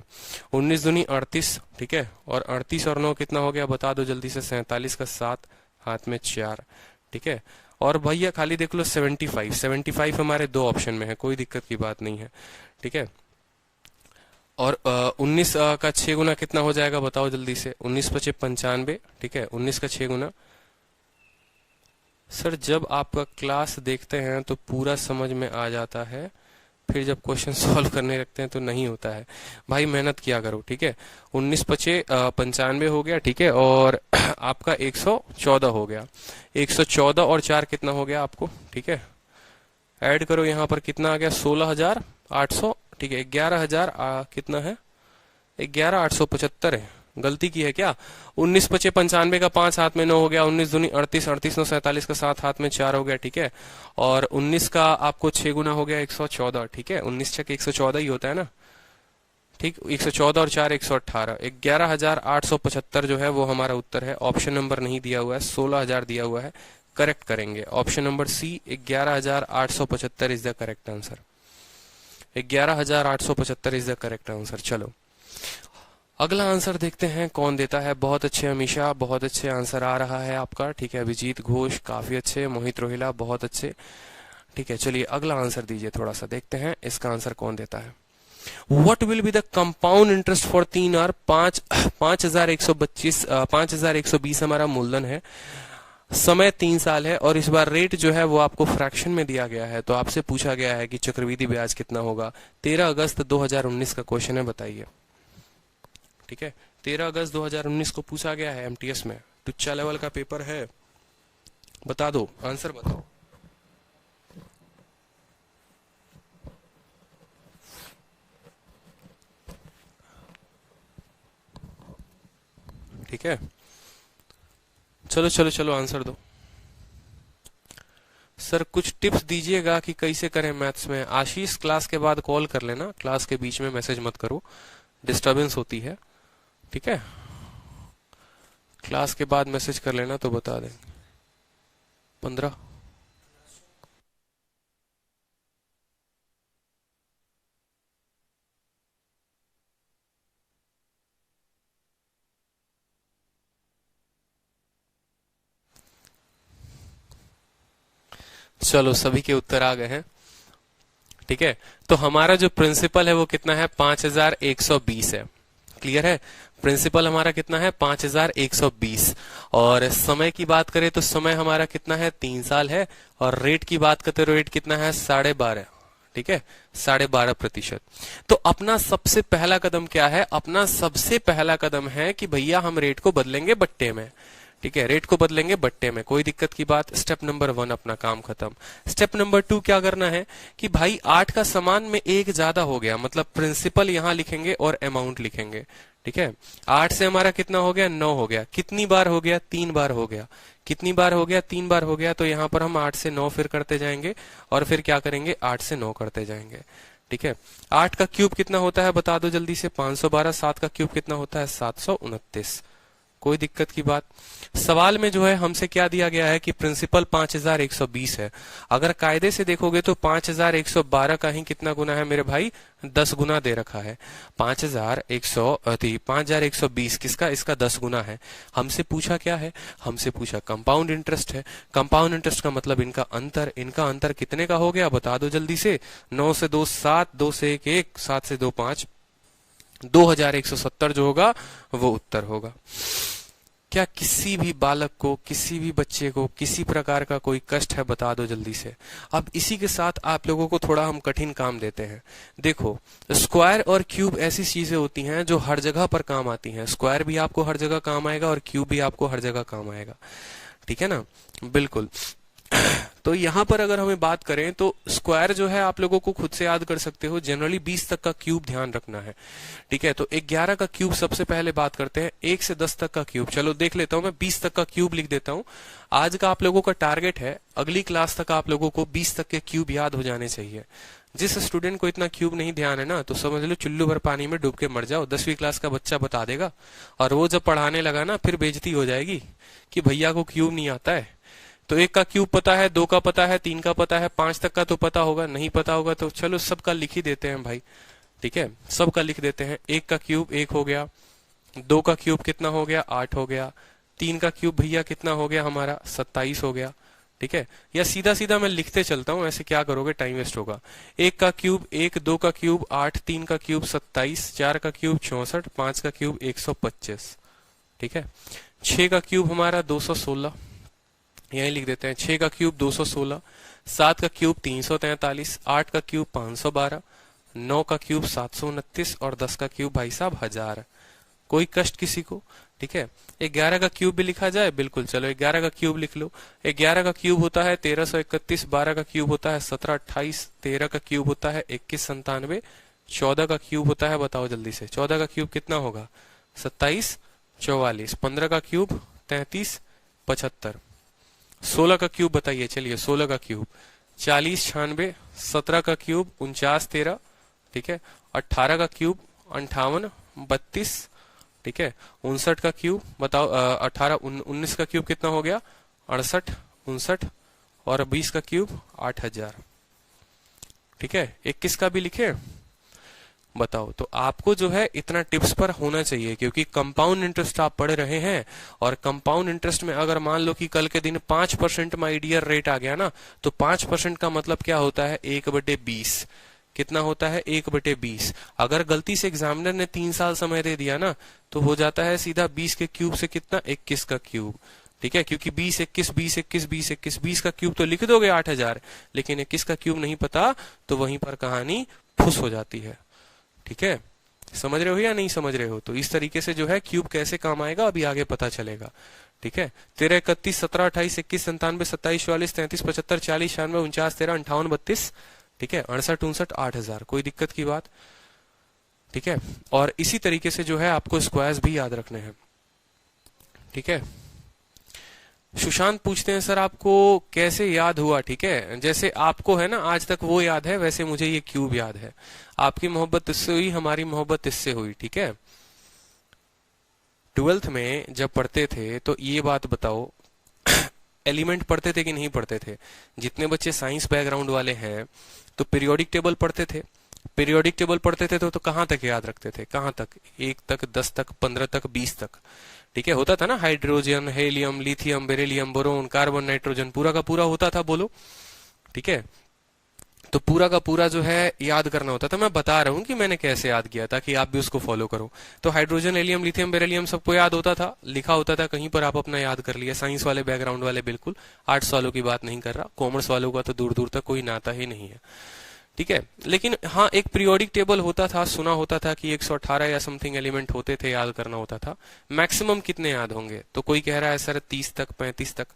19 दूनी 38, ठीक है, और 38 और 9 कितना हो गया बता दो जल्दी से, 47 का 7, हाथ में 4, ठीक है। और भैया खाली देख लो 75 हमारे 2 ऑप्शन में है, कोई दिक्कत की बात नहीं है, ठीक है। और 19 का 6 गुना कितना हो जाएगा बताओ जल्दी से, 19 पचे 95, ठीक है, 19 का 6 गुना। सर जब आपका क्लास देखते हैं तो पूरा समझ में आ जाता है, फिर जब क्वेश्चन सॉल्व करने लगते हैं तो नहीं होता है। भाई मेहनत किया करो, ठीक है। 19 पचे 95 हो गया, ठीक है, और आपका 114 हो गया। 114 और 4 कितना हो गया आपको, ठीक है। ऐड करो, यहाँ पर कितना आ गया 16,800, ठीक है। 11,000 कितना है, 11,875 है, गलती की है क्या। 19 पचे 95 का 5 हाथ में 9 हो गया, 19 दूनी 38, 38 9 47 का 7 हाथ में 4 हो गया, ठीक है। और 19 का आपको 6 गुना हो गया 114, ठीक है। 19 छक 114 ही होता है ना, ठीक। 114 और 4 118, 11,875 जो है वो हमारा उत्तर है। ऑप्शन नंबर नहीं दिया हुआ है, 16,000 दिया हुआ है, करेक्ट करेंगे option number C, 11,875 is the correct answer. 11,875 is the correct answer. चलो अगला आंसर देखते हैं कौन देता है। बहुत अच्छे अमीशा, बहुत अच्छे आंसर आ रहा है आपका, ठीक है। अभिजीत घोष काफी अच्छे, मोहित रोहिला बहुत अच्छे, ठीक है। चलिए अगला आंसर दीजिए, थोड़ा सा देखते हैं इसका आंसर कौन देता है। What will be the compound interest for 3 आर 5120 हमारा मूलधन है, समय 3 साल है, और इस बार रेट जो है वो आपको फ्रैक्शन में दिया गया है। तो आपसे पूछा गया है कि चक्रवृद्धि ब्याज कितना होगा। 13 अगस्त 2019 का क्वेश्चन है, बताइए। ठीक है, 13 अगस्त 2019 को पूछा गया है एमटीएस में, टुच्चा लेवल का पेपर है, बता दो, आंसर बताओ। ठीक है, चलो चलो चलो आंसर दो। सर कुछ टिप्स दीजिएगा कि कैसे करें मैथ्स में। आशीष क्लास के बाद कॉल कर लेना, क्लास के बीच में मैसेज मत करो, डिस्टरबेंस होती है। ठीक है, क्लास के बाद मैसेज कर लेना तो बता देंगे। 15। चलो सभी के उत्तर आ गए हैं। ठीक है, तो हमारा जो प्रिंसिपल है वो कितना है, 5120 है। क्लियर है, प्रिंसिपल हमारा कितना है, 5120। और समय की बात करें तो समय हमारा कितना है, 3 साल है। और रेट की बात करते रेट कितना है, 12.5। ठीक है, 12.5%। तो अपना सबसे पहला कदम क्या है, अपना सबसे पहला कदम है कि भैया हम रेट को बदलेंगे बट्टे में। ठीक है, रेट को बदलेंगे बट्टे में, कोई दिक्कत की बात। स्टेप नंबर 1 अपना काम खत्म। स्टेप नंबर 2 क्या करना है कि भाई 8 का समान में 1 ज्यादा हो गया, मतलब प्रिंसिपल यहां लिखेंगे और अमाउंट लिखेंगे। ठीक है, 8 से हमारा कितना हो गया, 9 हो गया। कितनी बार हो गया, 3 बार हो गया। कितनी बार हो गया, 3 बार हो गया। तो यहां पर हम 8 से 9 फिर करते जाएंगे, और फिर क्या करेंगे, 8 से 9 करते जाएंगे। ठीक है, 8 का क्यूब कितना होता है बता दो जल्दी से, 512। 7 का क्यूब कितना होता है, 729। कोई दिक्कत की बात। सवाल में जो है हमसे क्या दिया गया है कि प्रिंसिपल 5120 है। अगर कायदे से देखोगे तो 5112 का ही कितना गुना है मेरे भाई, 10 गुना दे रखा है। 5120 किसका, इसका 10 गुना है। हमसे पूछा क्या है, हमसे पूछा कंपाउंड इंटरेस्ट है। कंपाउंड इंटरेस्ट का मतलब इनका अंतर। इनका अंतर कितने का हो गया बता दो जल्दी से। 9 से 2 7, 2 से 1 1, 7 से 2 5, 2170 जो होगा वो उत्तर होगा। क्या किसी भी बालक को, किसी भी बच्चे को किसी प्रकार का कोई कष्ट है बता दो जल्दी से। अब इसी के साथ आप लोगों को थोड़ा हम कठिन काम देते हैं। देखो, स्क्वायर और क्यूब ऐसी चीजें होती हैं जो हर जगह पर काम आती हैं। स्क्वायर भी आपको हर जगह काम आएगा और क्यूब भी आपको हर जगह काम आएगा। ठीक है ना, बिल्कुल। तो यहां पर अगर हमें बात करें तो स्क्वायर जो है आप लोगों को खुद से याद कर सकते हो। जनरली 20 तक का क्यूब ध्यान रखना है। ठीक है, तो 11 का क्यूब सबसे पहले बात करते हैं। 1 से 10 तक का क्यूब, चलो देख लेता हूं मैं, 20 तक का क्यूब लिख देता हूं। आज का आप लोगों का टारगेट है अगली क्लास तक आप लोगों को 20 तक के क्यूब याद हो जाने चाहिए। जिस स्टूडेंट को इतना क्यूब नहीं ध्यान है ना, तो समझ लो चुल्लू भर पानी में डूब के मर जाओ। 10वीं क्लास का बच्चा बता देगा, और वो जब पढ़ाने लगा ना फिर बेइज्जती हो जाएगी कि भैया को क्यूब नहीं आता है। तो 1 का क्यूब पता है, 2 का पता है, 3 का पता है, 5 तक का तो पता होगा, नहीं पता होगा तो चलो सबका लिख ही देते हैं भाई। ठीक है, सबका लिख देते हैं। 1 का क्यूब 1 हो गया, 2 का क्यूब कितना हो गया, 8 हो गया। 3 का क्यूब भैया कितना हो गया हमारा, 27 हो गया। ठीक है, या सीधा सीधा मैं लिखते चलता हूं, ऐसे क्या करोगे, टाइम वेस्ट होगा। 1 का क्यूब 1, 2 का क्यूब 8, 3 का क्यूब 27, 4 का क्यूब 64, 5 का क्यूब 125। ठीक है, 6 का क्यूब हमारा 216, यही लिख देते हैं। 6 का क्यूब 216, 7 का क्यूब 343, 8 का क्यूब 512, 9 का क्यूब 729 और 10 का क्यूब भाई साहब 1000। कोई कष्ट किसी को। ठीक है, 11 का क्यूब भी लिखा जाए, बिल्कुल, चलो 11 का क्यूब लिख लो। 11 का क्यूब होता है 1331, 12 का क्यूब होता है 1728, 13 का क्यूब होता है 2197, 14 का क्यूब होता है, बताओ जल्दी से, 14 का क्यूब कितना होगा, 27 44, 15 का क्यूब 33 75, 16 का क्यूब बताइए, चलिए 16 का क्यूब 40 96, 17 का क्यूब 49 13, ठीक है, 18 का क्यूब 58 32, ठीक है, 59 का क्यूब बताओ, 19 का क्यूब कितना हो गया, 68 59, और 20 का क्यूब 8000। ठीक है, 21 का भी लिखे, बताओ। तो आपको जो है इतना टिप्स पर होना चाहिए, क्योंकि कंपाउंड इंटरेस्ट आप पढ़ रहे हैं, और कंपाउंड इंटरेस्ट में अगर मान लो कि कल के दिन 5% माई डियर रेट आ गया ना, तो 5% का मतलब क्या होता है, 1/20। कितना होता है 1/20। अगर गलती से एग्जामिनर ने 3 साल समय दे दिया ना तो हो जाता है सीधा 20 के क्यूब से कितना 21 का क्यूब। ठीक है, क्योंकि 20 21 20 21 20 21 20 का क्यूब तो लिख दोगे 8000, लेकिन 21 का क्यूब नहीं पता तो वहीं पर कहानी फुस हो जाती है। ठीक है, समझ रहे हो या नहीं समझ रहे हो? तो इस तरीके से जो है क्यूब कैसे काम आएगा अभी आगे पता चलेगा। ठीक है, 13 31 17 28 21 97 27 44 33 75 40 96 49 13 58 32। ठीक है, 68 59 8000। कोई दिक्कत की बात? ठीक है, और इसी तरीके से जो है आपको स्क्वायर्स भी याद रखने हैं। ठीक है, सुशांत पूछते हैं सर आपको कैसे याद हुआ? ठीक है, जैसे आपको है ना आज तक वो याद है वैसे मुझे ये क्यूब याद है। आपकी मोहब्बत इससे हुई, हमारी मोहब्बत इससे हुई। ठीक है, 12th में जब पढ़ते थे तो ये बात बताओ एलिमेंट पढ़ते थे कि नहीं पढ़ते थे? जितने बच्चे साइंस बैकग्राउंड वाले हैं तो पीरियोडिक टेबल पढ़ते थे। पीरियोडिक टेबल पढ़ते थे तो कहां तक याद रखते थे? कहां तक? 1 तक, 10 तक, 15 तक, 20 तक। ठीक है, होता था ना hydrogen, helium, lithium, beryllium, boron, carbon, nitrogen, पूरा का पूरा होता था। बोलो। ठीक है, तो पूरा का पूरा जो है याद करना होता था। मैं बता रहा हूं कि मैंने कैसे याद किया ताकि आप भी उसको फॉलो करो। तो हाइड्रोजन, हेलियम, लिथियम, बेरिलियम सबको याद होता था, लिखा होता था कहीं पर, आप अपना याद कर लिया। साइंस वाले बैकग्राउंड वाले बिल्कुल, आर्ट्स वालों की बात नहीं कर रहा, कॉमर्स वालों का तो दूर दूर तक कोई नाता ही नहीं है। ठीक है, लेकिन हाँ एक पीरियोडिक टेबल होता था, सुना होता था कि 118 या समथिंग एलिमेंट होते थे, याद करना होता था। मैक्सिमम कितने याद होंगे? तो कोई कह रहा है सर 30 तक, 35 तक।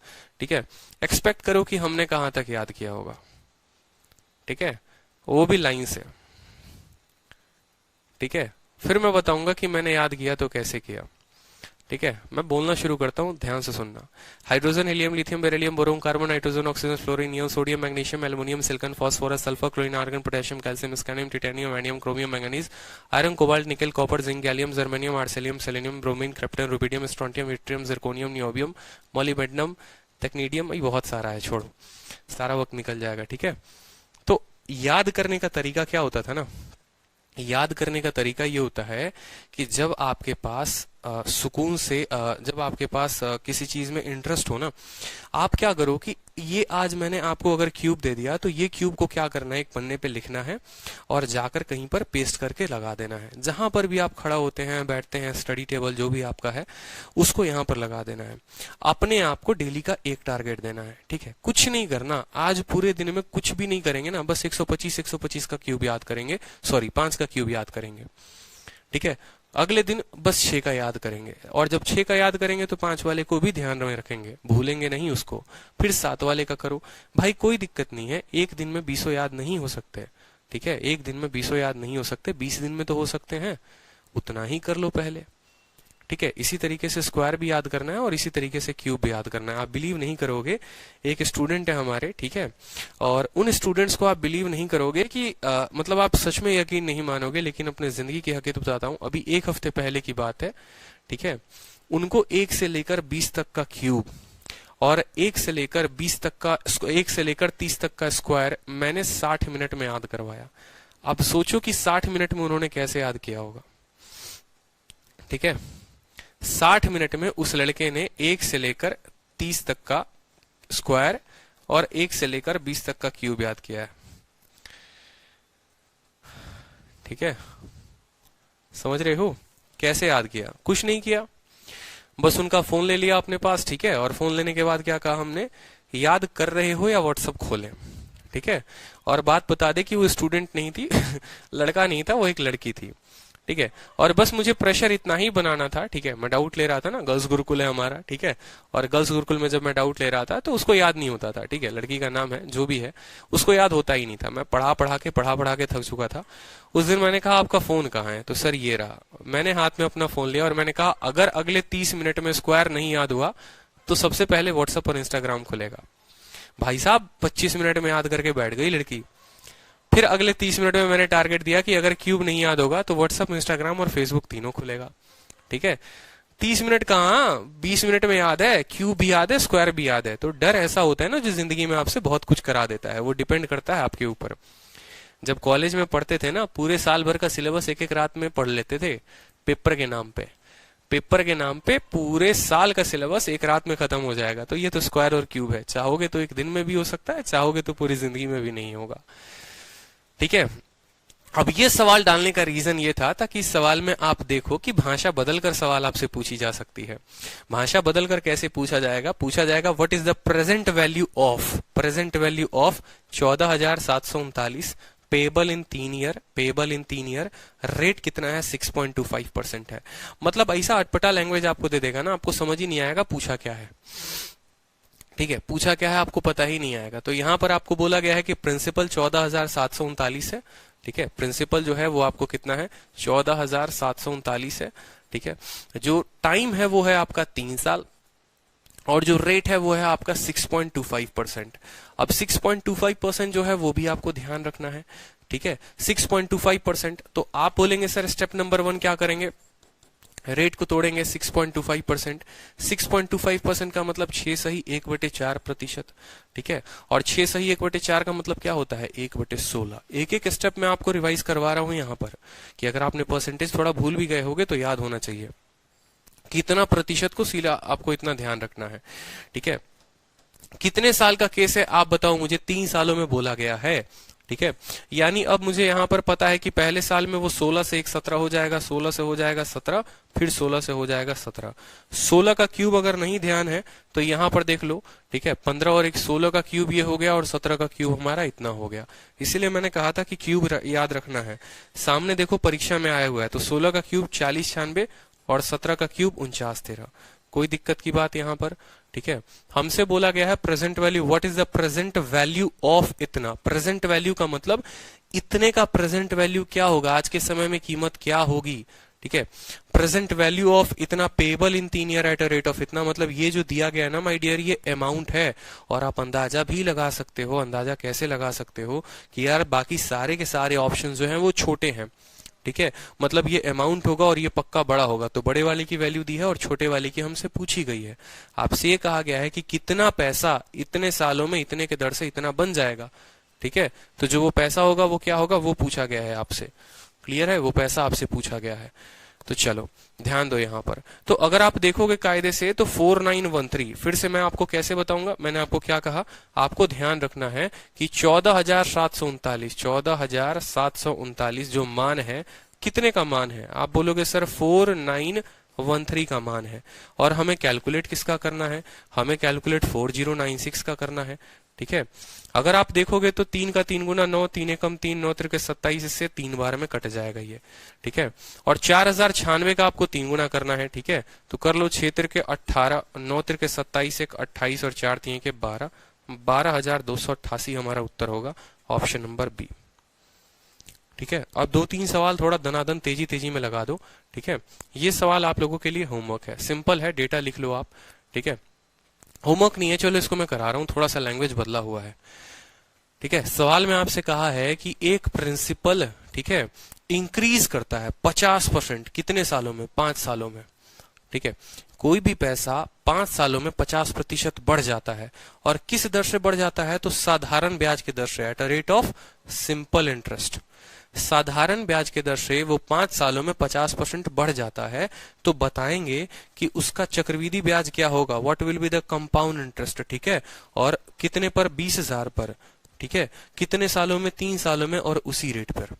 ठीक है, एक्सपेक्ट करो कि हमने कहां तक याद किया होगा। ठीक है, वो भी लाइन से। ठीक है, फिर मैं बताऊंगा कि मैंने याद किया तो कैसे किया। ठीक है, मैं बोलना शुरू करता हूं, ध्यान से सुनना। Hydrogen, helium, lithium, beryllium, boron, carbon, nitrogen, oxygen, fluorine, neon, sodium, magnesium, aluminium, silicon, phosphorus, sulphur, chlorine, argon, potassium, calcium, scandium, titanium, वैनियम, chromium, manganese, iron, cobalt, nickel, copper, zinc, gallium, germanium, arsenic, selenium, bromine, krypton, rubidium, strontium, yttrium, zirconium, niobium, molybdenum, technetium. ये बहुत सारा है, छोड़ो, सारा वक्त निकल जाएगा। ठीक है, तो याद करने का तरीका क्या होता था ना, याद करने का तरीका ये होता है कि जब आपके पास सुकून से जब आपके पास किसी चीज में इंटरेस्ट हो ना, आप क्या करो कि ये आज मैंने आपको अगर क्यूब दे दिया तो ये क्यूब को क्या करना है, एक पन्ने पे लिखना है और जाकर कहीं पर पेस्ट करके लगा देना है। जहां पर भी आप खड़ा होते हैं, बैठते हैं, स्टडी टेबल जो भी आपका है उसको यहाँ पर लगा देना है। अपने आप को डेली का एक टारगेट देना है। ठीक है, कुछ नहीं करना, आज पूरे दिन में कुछ भी नहीं करेंगे ना, बस 125 का क्यूब याद करेंगे, सॉरी 5 का क्यूब याद करेंगे। ठीक है, अगले दिन बस 6 का याद करेंगे, और जब 6 का याद करेंगे तो 5 वाले को भी ध्यान में रखेंगे, भूलेंगे नहीं उसको। फिर 7 वाले का करो। भाई कोई दिक्कत नहीं है, एक दिन में 20 याद नहीं हो सकते। ठीक है, एक दिन में 20 याद नहीं हो सकते, 20 दिन में तो हो सकते हैं, उतना ही कर लो पहले। ठीक है, इसी तरीके से स्क्वायर भी याद करना है और इसी तरीके से क्यूब भी याद करना है। आप बिलीव नहीं करोगे, एक स्टूडेंट है हमारे, ठीक है, और उन स्टूडेंट्स को आप बिलीव नहीं करोगे कि मतलब आप सच में यकीन नहीं मानोगे, लेकिन अपने जिंदगी की हकीकत बताता हूँ। अभी 1 हफ्ते पहले की बात है। ठीक है, उनको 1 से लेकर 20 तक का क्यूब और 1 से लेकर 20 तक का, 1 से लेकर 30 तक का स्क्वायर मैंने 60 मिनट में याद करवाया। अब सोचो कि 60 मिनट में उन्होंने कैसे याद किया होगा। ठीक है, 60 मिनट में उस लड़के ने 1 से लेकर 30 तक का स्क्वायर और 1 से लेकर 20 तक का क्यूब याद किया है। ठीक है, समझ रहे हो कैसे याद किया? कुछ नहीं किया, बस उनका फोन ले लिया अपने पास। ठीक है, और फोन लेने के बाद क्या कहा हमने, याद कर रहे हो या व्हाट्सएप खोलें। ठीक है, और बात बता दे कि वो स्टूडेंट नहीं थी लड़का नहीं था, वो एक लड़की थी। ठीक है, और बस मुझे प्रेशर इतना ही बनाना था। ठीक है, मैं डाउट ले रहा था ना, गर्ल्स गुरुकुल है हमारा। ठीक है, और गर्ल्स गुरुकुल में जब मैं डाउट ले रहा था तो उसको याद नहीं होता था। ठीक है, लड़की का नाम है जो भी है, उसको याद होता ही नहीं था। मैं पढ़ा पढ़ा के थक चुका था। उस दिन मैंने कहा आपका फोन कहाँ है, तो सर ये रहा। मैंने हाथ में अपना फोन लिया और मैंने कहा अगर अगले 30 मिनट में स्क्वायर नहीं याद हुआ तो सबसे पहले व्हाट्सएप और इंस्टाग्राम खुलेगा। भाई साहब 25 मिनट में याद करके बैठ गई लड़की। फिर अगले 30 मिनट में मैंने टारगेट दिया कि अगर क्यूब नहीं याद होगा तो व्हाट्सएप, इंस्टाग्राम और फेसबुक तीनों खुलेगा। ठीक है, 30 मिनट कहाँ, 20 मिनट में याद है, क्यूब भी याद है, स्क्वायर भी याद है। तो डर ऐसा होता है ना जो जिंदगी में आपसे बहुत कुछ करा देता है, वो डिपेंड करता है आपके ऊपर। जब कॉलेज में पढ़ते थे ना, पूरे साल भर का सिलेबस एक एक रात में पढ़ लेते थे पेपर के नाम पे। पेपर के नाम पे पूरे साल का सिलेबस एक रात में खत्म हो जाएगा। तो ये तो स्क्वायर और क्यूब है, चाहोगे तो एक दिन में भी हो सकता है, चाहोगे तो पूरी जिंदगी में भी नहीं होगा। ठीक है, अब ये सवाल डालने का रीजन ये था ताकि इस सवाल में आप देखो कि भाषा बदलकर सवाल आपसे पूछी जा सकती है। भाषा बदलकर कैसे पूछा जाएगा? पूछा जाएगा what is the present value of 14,739 payable in 3 year, rate कितना है? 6.25% है। मतलब ऐसा अटपटा लैंग्वेज आपको दे देगा ना, आपको समझ ही नहीं आएगा पूछा क्या है। ठीक है, पूछा क्या है आपको पता ही नहीं आएगा। तो यहां पर आपको बोला गया है कि प्रिंसिपल 14,739 है। ठीक है, प्रिंसिपल जो है वो आपको कितना है? 14,739 है। ठीक है, जो टाइम है वो है आपका 3 साल, और जो रेट है वो है आपका 6.25%। अब 6.25% जो है वो भी आपको ध्यान रखना है। ठीक है, 6.25%। तो आप बोलेंगे सर स्टेप नंबर 1 क्या करेंगे? रेट को तोड़ेंगे 6.25%। 6.25% का मतलब 6 सही 1/4%। ठीक है, और 6 सही 1/4 का मतलब क्या होता है? 1/16। एक एक स्टेप में आपको रिवाइज करवा रहा हूं यहां पर, कि अगर आपने परसेंटेज थोड़ा भूल भी गए होगे तो याद होना चाहिए कितना प्रतिशत को सीधा आपको इतना ध्यान रखना है। ठीक है, कितने साल का केस है आप बताओ मुझे? 3 सालों में बोला गया है। ठीक है, यानी अब मुझे यहां पर पता है कि पहले साल में वो 16 से 1 17 हो जाएगा, 16 से हो जाएगा 17, फिर 16 से हो जाएगा 17। 16 का क्यूब अगर नहीं ध्यान है तो यहां पर देख लो। ठीक है, 15 और 1 16 का क्यूब ये हो गया, और 17 का क्यूब हमारा इतना हो गया। इसीलिए मैंने कहा था कि क्यूब याद रखना है। सामने देखो परीक्षा में आया हुआ है, तो 16 का क्यूब 40 96 और 17 का क्यूब 49 13। कोई दिक्कत की बात यहां पर? ठीक है, हमसे बोला गया है present value. What is the present value of इतना? प्रेजेंट वैल्यू का मतलब इतने का प्रेजेंट वैल्यू क्या होगा, आज के समय में कीमत क्या होगी। ठीक है, प्रेजेंट वैल्यू ऑफ इतना payable in 3 year at a rate of इतना, मतलब ये जो दिया गया है ना माय डियर, ये अमाउंट है। और आप अंदाजा भी लगा सकते हो। अंदाजा कैसे लगा सकते हो? कि यार बाकी सारे के सारे ऑप्शन जो हैं वो छोटे हैं। ठीक है, मतलब ये अमाउंट होगा और ये पक्का बड़ा होगा, तो बड़े वाले की वैल्यू दी है और छोटे वाले की हमसे पूछी गई है। आपसे ये कहा गया है कि कितना पैसा इतने सालों में इतने के दर से इतना बन जाएगा। ठीक है, तो जो वो पैसा होगा वो क्या होगा, वो पूछा गया है आपसे। क्लियर है? वो पैसा आपसे पूछा गया है। तो चलो ध्यान दो यहां पर। तो अगर आप देखोगे कायदे से तो 4913, फिर से मैं आपको कैसे बताऊंगा? मैंने आपको क्या कहा? आपको ध्यान रखना है कि 14,739 जो मान है, कितने का मान है? आप बोलोगे सर 4913 का मान है, और हमें कैलकुलेट किसका करना है? हमें कैलकुलेट 4096 का करना है। ठीक है, अगर आप देखोगे तो 3 का 3 गुना 9, 3 एकम 3, 9 त्रिके 27, इससे 3 बार में कट जाएगा ये। ठीक है, और 4096 का आपको 3 गुना करना है। ठीक है, तो कर लो 6 त्रिके 18, 9 त्रिके 27, 1 28 और 4 3 के 12, 12,288 हमारा उत्तर होगा, ऑप्शन नंबर बी। ठीक है, अब 2-3 सवाल थोड़ा दनादन तेजी तेजी में लगा दो। ठीक है, ये सवाल आप लोगों के लिए होमवर्क है, सिंपल है, डेटा लिख लो आप। ठीक है, होमवर्क नहीं है, चलो इसको मैं करा रहा हूं, थोड़ा सा लैंग्वेज बदला हुआ है। ठीक है, सवाल में आपसे कहा है कि एक प्रिंसिपल, ठीक है, इंक्रीज करता है 50%, कितने सालों में? 5 सालों में। ठीक है, कोई भी पैसा 5 सालों में 50% बढ़ जाता है, और किस दर से बढ़ जाता है? तो साधारण ब्याज की दर से, at a rate of simple interest. साधारण ब्याज के दर से वो 5 सालों में 50% बढ़ जाता है, तो बताएंगे कि उसका चक्रवृद्धि ब्याज क्या होगा? What will be the compound interest. ठीक है, और कितने पर? 20,000 पर। ठीक है, कितने सालों में? 3 सालों में, और उसी रेट पर।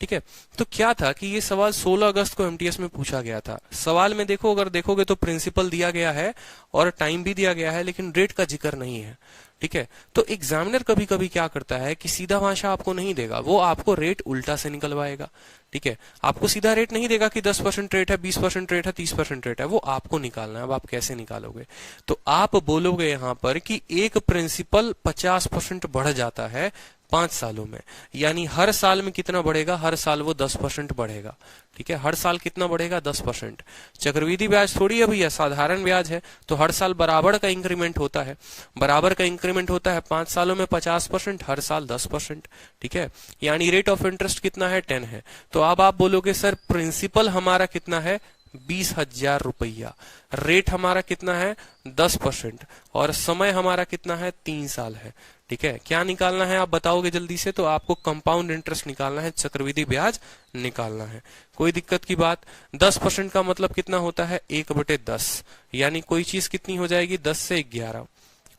ठीक है, तो क्या था कि ये सवाल 16 अगस्त को एमटीएस में पूछा गया था। सवाल में देखो, अगर देखोगे तो प्रिंसिपल दिया गया है और टाइम भी दिया गया है, लेकिन रेट का जिक्र नहीं है। ठीक है, तो एग्जामिनर कभी कभी क्या करता है कि सीधा भाषा आपको नहीं देगा, वो आपको रेट उल्टा से निकलवाएगा। ठीक है, आपको सीधा रेट नहीं देगा कि 10% रेट है, 20% रेट है, 30% रेट है, वो आपको निकालना है। अब आप कैसे निकालोगे? तो आप बोलोगे यहां पर कि एक प्रिंसिपल 50% बढ़ जाता है 5 सालों में, यानी हर साल में कितना बढ़ेगा? हर साल वो 10% बढ़ेगा। ठीक है, हर साल कितना बढ़ेगा? 10%। चक्रवृद्धि ब्याज थोड़ी है भैया, साधारण ब्याज है, तो हर साल बराबर का इंक्रीमेंट होता है। बराबर का इंक्रीमेंट होता है 5 सालों में 50%, हर साल 10%। ठीक है, यानी रेट ऑफ इंटरेस्ट कितना है? 10 है। तो अब आप बोलोगे सर प्रिंसिपल हमारा कितना है? 20,000 रुपया। रेट हमारा कितना है? 10%, और समय हमारा कितना है? 3 साल है। ठीक है, क्या निकालना है आप बताओगे जल्दी से? तो आपको कंपाउंड इंटरेस्ट निकालना है, चक्रवृद्धि ब्याज निकालना है। कोई दिक्कत की बात? 10% का मतलब कितना होता है? 1/10, यानी कोई चीज कितनी हो जाएगी? 10 से 11।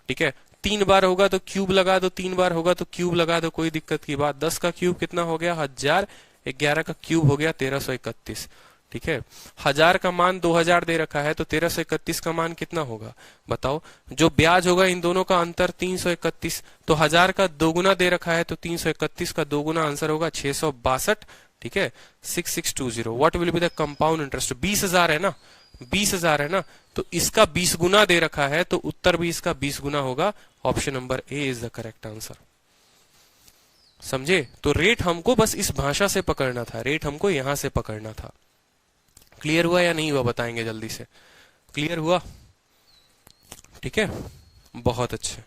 ठीक है, 3 बार होगा तो क्यूब लगा दो, 3 बार होगा तो क्यूब लगा दो, कोई दिक्कत की बात। 10 का क्यूब कितना हो गया 1000, 11 का क्यूब हो गया 1331। ठीक है, 1000 का मान 2000 दे रखा है तो 1331 का मान कितना होगा बताओ। जो ब्याज होगा इन दोनों का अंतर 331, तो 1000 का दोगुना दे रखा है तो 331 का दोगुना आंसर होगा 662। ठीक है, 6620। What will be the compound interest? 20,000 है ना, 20,000 है ना, तो इसका 20 गुना दे रखा है तो उत्तर भी इसका 20 गुना होगा। Option number A is the correct answer. समझे? तो रेट हमको बस इस भाषा से पकड़ना था, रेट हमको यहां से पकड़ना था। क्लियर हुआ या नहीं हुआ बताएंगे जल्दी से। क्लियर हुआ? ठीक है, बहुत अच्छे।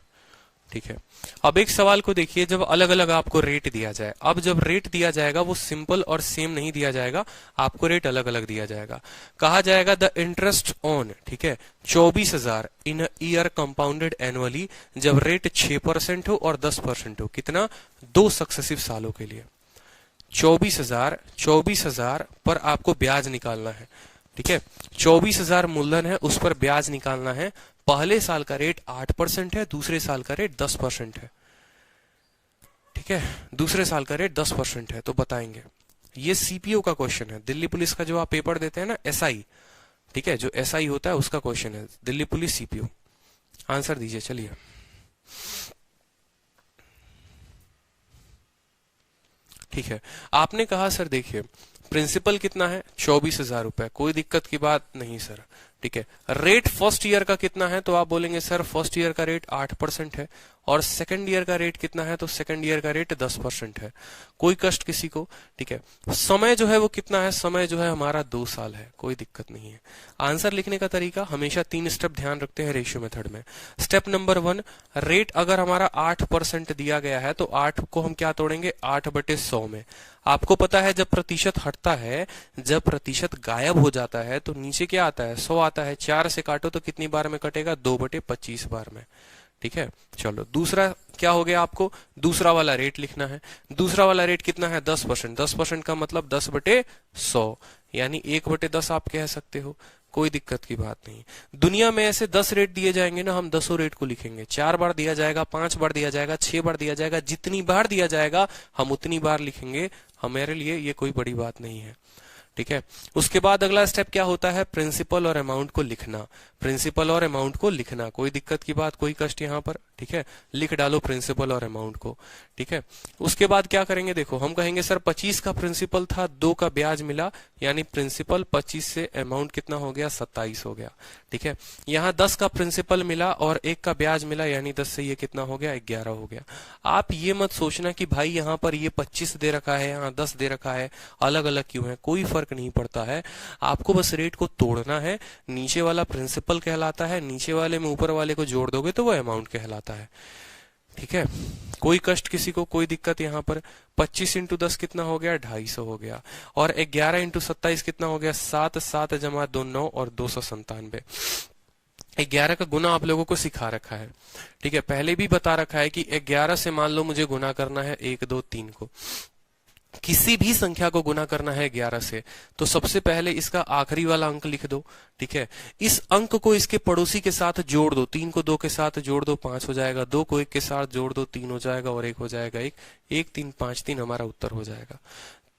ठीक है, अब एक सवाल को देखिए, जब अलग अलग आपको रेट दिया जाए, अब जब रेट दिया जाएगा वो सिंपल और सेम नहीं दिया जाएगा, आपको रेट अलग अलग दिया जाएगा। कहा जाएगा द इंटरेस्ट ऑन, ठीक है, 24,000 इन ईयर कंपाउंडेड एनुअली, जब रेट 6% हो और 10% हो। कितना? 2 सक्सेसिव सालों के लिए 24,000 पर आपको ब्याज निकालना है। ठीक है, 24,000 मूलधन है, उस पर ब्याज निकालना है। पहले साल का रेट 8% है, दूसरे साल का रेट 10% है। ठीक है, दूसरे साल का रेट 10% है, तो बताएंगे। ये सीपीओ का क्वेश्चन है, दिल्ली पुलिस का जो आप पेपर देते हैं ना, एसआई। ठीक है, जो एसआई होता है उसका क्वेश्चन है, दिल्ली पुलिस सीपीओ। आंसर दीजिए, चलिए। ठीक है, आपने कहा सर देखिए प्रिंसिपल कितना है 24,000 रुपए, कोई दिक्कत की बात नहीं सर। ठीक है, रेट फर्स्ट ईयर का कितना है, तो आप बोलेंगे सर फर्स्ट ईयर का रेट 8% है, और सेकंड ईयर का रेट कितना है, तो सेकंड ईयर का रेट 10% है। कोई कष्ट किसी को? ठीक है, समय जो है वो कितना है, समय जो है हमारा 2 साल है, कोई दिक्कत नहीं है। आंसर लिखने का तरीका हमेशा 3 स्टेप ध्यान रखते हैं रेशियो मेथड में। स्टेप नंबर 1, रेट अगर हमारा 8% दिया गया है तो 8 को हम क्या तोड़ेंगे 8/100 में। आपको पता है जब प्रतिशत हटता है, जब प्रतिशत गायब हो जाता है तो नीचे क्या आता है 100 आता है। 4 से काटो तो कितनी बार में कटेगा 2/25 बार में। ठीक है, चलो दूसरा क्या हो गया, आपको दूसरा वाला रेट लिखना है। दूसरा वाला रेट कितना है 10%। 10% का मतलब 10/100, यानी 1/10 आप कह सकते हो, कोई दिक्कत की बात नहीं। दुनिया में ऐसे 10 रेट दिए जाएंगे ना, हम 10 रेट को लिखेंगे। 4 बार दिया जाएगा, 5 बार दिया जाएगा, 6 बार दिया जाएगा, जितनी बार दिया जाएगा हम उतनी बार लिखेंगे। हमारे लिए ये कोई बड़ी बात नहीं है। ठीक है, उसके बाद अगला स्टेप क्या होता है, प्रिंसिपल और अमाउंट को लिखना। प्रिंसिपल और अमाउंट को लिखना, कोई दिक्कत की बात, कोई कष्ट यहाँ पर। ठीक है, लिख डालो प्रिंसिपल और अमाउंट को। ठीक है, उसके बाद क्या करेंगे, देखो हम कहेंगे सर 25 का प्रिंसिपल था, 2 का ब्याज मिला, यानी प्रिंसिपल 25 से अमाउंट कितना हो गया 27 हो गया। ठीक है, यहाँ 10 का प्रिंसिपल मिला और 1 का ब्याज मिला, यानी 10 से ये कितना हो गया 11 हो गया। आप ये मत सोचना कि भाई यहाँ पर ये 25 दे रखा है, यहाँ 10 दे रखा है, अलग अलग क्यों है, कोई फर्क नहीं पड़ता है। आपको बस रेट को तोड़ना है, नीचे वाला प्रिंसिपल कहलाता है, नीचे वाले में ऊपर वाले को जोड़ दोगे तो वो अमाउंट कहलाता है। ठीक है, कोई कष्ट किसी को, कोई दिक्कत यहाँ पर। 25 × 10 कितना हो गया 250 हो गया, और 11 × 27 कितना हो गया 7, 7 + 2 9 और 297। 11 का गुना आप लोगों को सिखा रखा है। ठीक है, पहले भी बता रखा है कि 11 से मान लो मुझे गुना करना है 1 2 3 को, किसी भी संख्या को गुना करना है 11 से, तो सबसे पहले इसका आखिरी वाला अंक लिख दो। ठीक है, इस अंक को इसके पड़ोसी के साथ जोड़ दो। 3 को 2 के साथ जोड़ दो 5 हो जाएगा, 2 को 1 के साथ जोड़ दो 3 हो जाएगा, और 1 हो जाएगा 1, 1 3 5 3 हमारा उत्तर हो जाएगा।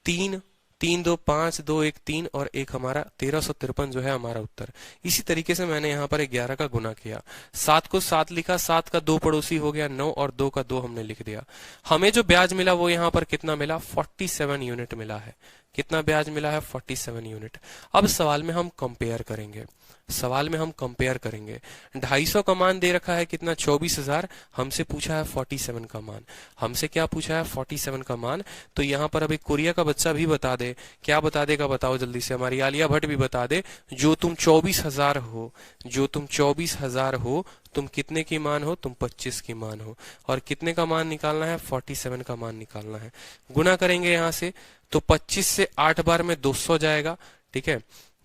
3 3 2 5 2 1 3 और 1 हमारा 1353 जो है हमारा उत्तर। इसी तरीके से मैंने यहाँ पर 11 का गुना किया, 7 को 7 लिखा, 7 का 2 पड़ोसी हो गया 9 और 2 का 2 हमने लिख दिया। हमें जो ब्याज मिला वो यहाँ पर कितना मिला 47 यूनिट मिला है। कितना ब्याज मिला है 47 यूनिट। अब सवाल में हम कंपेयर करेंगे, सवाल में हम कंपेयर करेंगे। 250 का मान दे रखा है कितना 24,000, हमसे पूछा है 47 का मान। हमसे क्या पूछा है 47 का मान। तो यहाँ पर अभी कोरिया का बच्चा भी बता दे, क्या बता देगा बताओ जल्दी से, हमारी आलिया भट्ट भी बता दे। जो तुम 24,000 हो, जो तुम 24,000 हो, तुम कितने की मान हो, तुम 25 की मान हो, और कितने का मान निकालना है 47 का मान निकालना है। गुना करेंगे यहाँ से तो 25 से 8 बार में 200 जाएगा। ठीक है,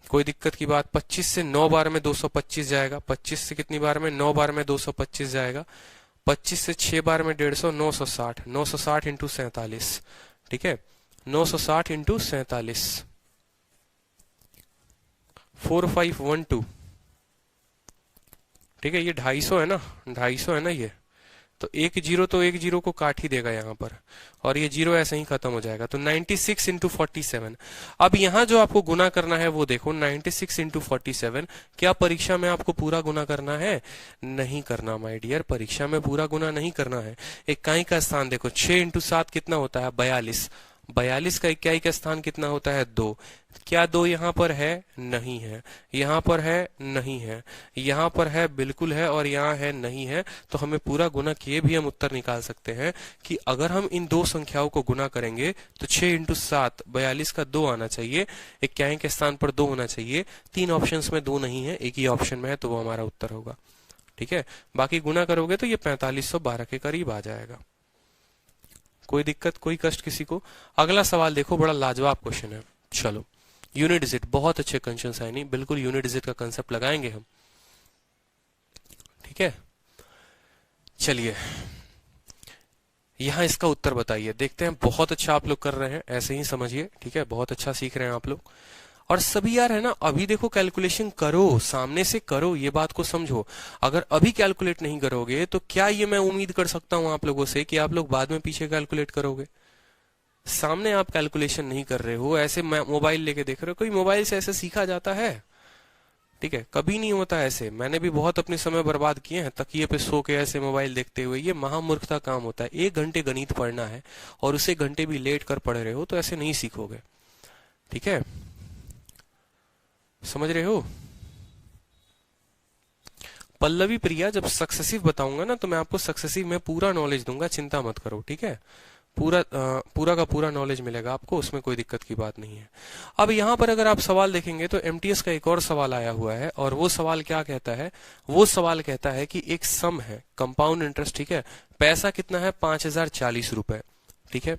कोई दिक्कत की बात। 25 से 9 बार में 225 जाएगा, 25 से कितनी बार में 9 बार में 225 जाएगा, 25 से 6 बार में 150, 960, 960 × 47। ठीक है, 960 × 47, 4512। ठीक है, ये 250 है ना, 250 है ना ये, तो एक जीरो को काट ही देगा यहाँ पर, और ये जीरो ऐसे ही खत्म हो जाएगा। तो 96 इंटू 47। अब यहाँ जो आपको गुना करना है वो देखो, 96 इंटू 47। क्या परीक्षा में आपको पूरा गुना करना है? नहीं करना माय डियर, परीक्षा में पूरा गुना नहीं करना है। इकाई का स्थान देखो, 6 इंटू 7 कितना होता है? 42। 42 का इकाई का स्थान कितना होता है? 2। क्या 2 यहाँ पर है? नहीं है। यहाँ पर है? नहीं है। यहाँ पर है? बिल्कुल है। और यहाँ है? नहीं है। तो हमें पूरा गुना किए भी हम उत्तर निकाल सकते हैं कि अगर हम इन दो संख्याओं को गुना करेंगे तो 6 इंटू 7, 42 का 2 आना चाहिए, इक्याई के स्थान पर 2 होना चाहिए। 3 ऑप्शंस में 2 नहीं है, एक ही ऑप्शन में है, तो वो हमारा उत्तर होगा। ठीक है, बाकी गुना करोगे तो ये 4512 के करीब आ जाएगा। कोई दिक्कत, कोई कष्ट किसी को? अगला सवाल देखो, बड़ा लाजवाब क्वेश्चन है। चलो, यूनिट डिजिट, बहुत अच्छे क्वेश्चन है, नहीं बिल्कुल यूनिट डिजिट का कंसेप्ट लगाएंगे हम। ठीक है, चलिए यहां इसका उत्तर बताइए, देखते हैं। बहुत अच्छा आप लोग कर रहे हैं, ऐसे ही समझिए। ठीक है, बहुत अच्छा सीख रहे हैं आप लोग। और सभी यार है ना, अभी देखो कैलकुलेशन करो, सामने से करो, ये बात को समझो। अगर अभी कैलकुलेट नहीं करोगे तो क्या ये मैं उम्मीद कर सकता हूं आप लोगों से कि आप लोग बाद में पीछे कैलकुलेट करोगे? सामने आप कैलकुलेशन नहीं कर रहे हो, ऐसे मोबाइल लेके देख रहे हो। कोई मोबाइल से ऐसे सीखा जाता है? ठीक है, कभी नहीं होता ऐसे। मैंने भी बहुत अपने समय बर्बाद किए हैं तकिए पे सो के ऐसे मोबाइल देखते हुए। ये महामूर्खता काम होता है। 1 घंटे गणित पढ़ना है और उसे घंटे भी लेट कर पढ़ रहे हो, तो ऐसे नहीं सीखोगे। ठीक है, समझ रहे हो? पल्लवी प्रिया, जब सक्सेसिव बताऊंगा ना तो मैं आपको सक्सेसिव में पूरा नॉलेज दूंगा, चिंता मत करो। ठीक है, पूरा का पूरा नॉलेज मिलेगा आपको, उसमें कोई दिक्कत की बात नहीं है। अब यहाँ पर अगर आप सवाल देखेंगे तो एमटीएस का एक और सवाल आया हुआ है, और वो सवाल क्या कहता है? वो सवाल कहता है कि एक सम है, कंपाउंड इंटरेस्ट। ठीक है, पैसा कितना है? 5040 रुपए। ठीक है,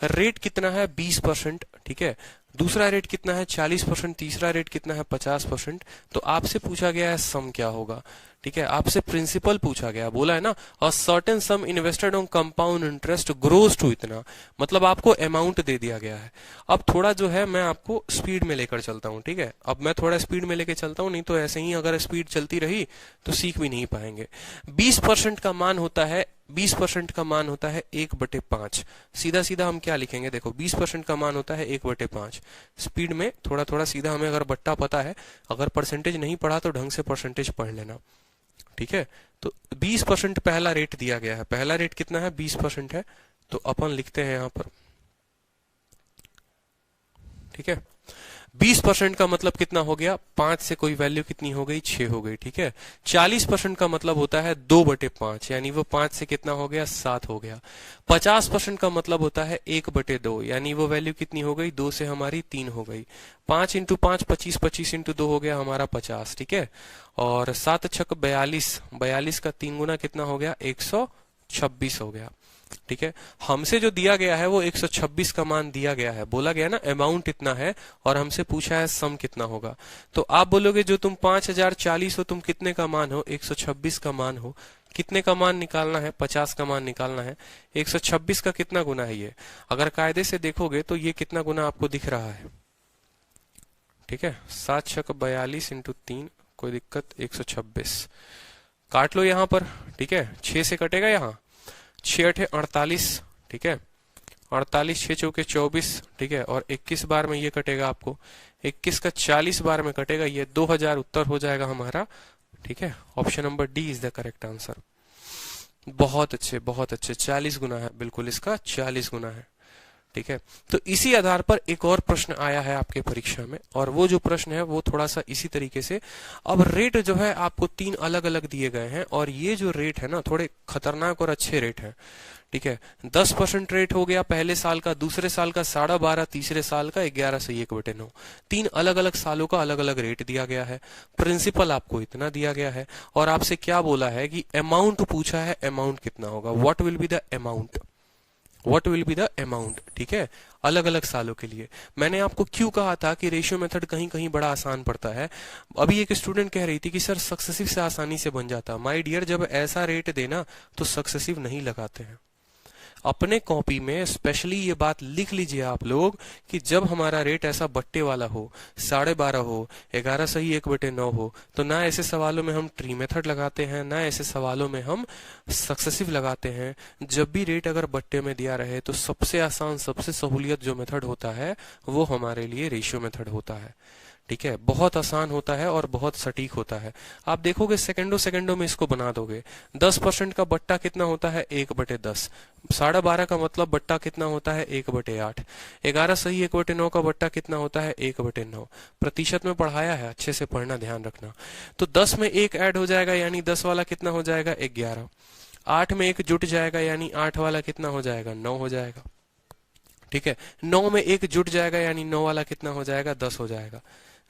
रेट कितना है? 20%। ठीक है, दूसरा रेट कितना है? 40%। तीसरा रेट कितना है? 50%। तो आपसे पूछा गया है सम क्या होगा। ठीक है, आपसे प्रिंसिपल पूछा गया, बोला है ना a certain sum invested on compound interest grows to इतना, मतलब आपको अमाउंट दे दिया गया है। अब थोड़ा जो है मैं आपको स्पीड में लेकर चलता हूँ। ठीक है, अब मैं थोड़ा स्पीड में लेकर चलता हूँ, नहीं तो ऐसे ही अगर स्पीड चलती रही तो सीख भी नहीं पाएंगे। 20% का मान होता है, 20% का मान होता है 1/5। सीधा सीधा हम क्या लिखेंगे? देखो, 20% का मान होता है 1/5। स्पीड में थोड़ा थोड़ा सीधा, हमें अगर बट्टा पता है, अगर परसेंटेज नहीं पढ़ा तो ढंग से परसेंटेज पढ़ लेना। ठीक है, तो 20% पहला रेट दिया गया है। पहला रेट कितना है? 20% है, तो अपन लिखते हैं यहां पर। ठीक है, 20% का मतलब कितना हो गया? 5 से कोई वैल्यू कितनी हो गई? 6 हो गई। ठीक है, 40% का मतलब होता है 2/5, यानी वो 5 से कितना हो गया? 7 हो गया। 50% का मतलब होता है 1/2, यानी वो वैल्यू कितनी हो गई? 2 से हमारी 3 हो गई। 5 इंटू 5 25, 25 इंटू 2 हो गया हमारा 50। ठीक है, और 7 छक 42, 42 का 3 गुना कितना हो गया? 126 हो गया। ठीक है, हमसे जो दिया गया है वो 126 का मान दिया गया है, बोला गया ना अमाउंट इतना है, और हमसे पूछा है सम कितना होगा। तो आप बोलोगे जो तुम 5040 हो, तुम कितने का मान हो? 126 का मान हो। कितने का मान निकालना है? 50 का मान निकालना है। 126 का कितना गुना है ये? अगर कायदे से देखोगे तो ये कितना गुना आपको दिख रहा है? ठीक है, 7 छक 42 इंटू 3, कोई दिक्कत, 126 काट लो यहाँ पर। ठीक है, 6 से कटेगा यहाँ, 6 8 48। ठीक है, 48, 6 चौके 24। ठीक है, और 21 बार में ये कटेगा आपको, 21 का 40 बार में कटेगा, ये 2000 उत्तर हो जाएगा हमारा। ठीक है, option number D is the correct answer. बहुत अच्छे, बहुत अच्छे, 40 गुना है, बिल्कुल इसका 40 गुना है। ठीक है, तो इसी आधार पर एक और प्रश्न आया है आपके परीक्षा में, और वो जो प्रश्न है वो थोड़ा सा इसी तरीके से। अब रेट जो है आपको 3 अलग अलग दिए गए हैं, और ये जो रेट है ना थोड़े खतरनाक और अच्छे रेट हैं। ठीक है, 10% रेट हो गया पहले साल का, दूसरे साल का 12.5, तीसरे साल का 11 से 1/9। 3 अलग अलग सालों का अलग अलग रेट दिया गया है। प्रिंसिपल आपको इतना दिया गया है, और आपसे क्या बोला है कि अमाउंट पूछा है, अमाउंट कितना होगा? What will be the amount? What will be the amount? ठीक है, अलग अलग सालों के लिए। मैंने आपको क्यों कहा था कि रेशियो मेथड कहीं कहीं बड़ा आसान पड़ता है। अभी एक स्टूडेंट कह रही थी कि सर सक्सेसिव से आसानी से बन जाता। माय डियर, जब ऐसा रेट देना तो सक्सेसिव नहीं लगाते हैं। अपने कॉपी में स्पेशली ये बात लिख लीजिए आप लोग कि जब हमारा रेट ऐसा बट्टे वाला हो, 12.5 हो, 11 सही 1/9 हो, तो ना ऐसे सवालों में हम ट्री मेथड लगाते हैं, ना ऐसे सवालों में हम सक्सेसिव लगाते हैं। जब भी रेट अगर बट्टे में दिया रहे तो सबसे आसान, सबसे सहूलियत जो मेथड होता है वो हमारे लिए रेशियो मेथड होता है। ठीक है, बहुत आसान होता है और बहुत सटीक होता है। आप देखोगे सेकंडों सेकंडों में इसको बना दोगे। 10% का बट्टा कितना होता है? 1/10। 12.5 का मतलब बट्टा कितना होता है? 1/8। 11 सही 1/9 का बट्टा कितना होता है? 1/9। प्रतिशत में पढ़ाया है, अच्छे से पढ़ना, ध्यान रखना। तो 10 में 1 ऐड हो जाएगा, यानी 10 वाला कितना हो जाएगा? 11। 8 में 1 जुट जाएगा, यानी 8 वाला कितना हो जाएगा? 9 हो जाएगा। ठीक है, 9 में 1 जुट जाएगा, यानी 9 वाला कितना हो जाएगा? 10 हो जाएगा।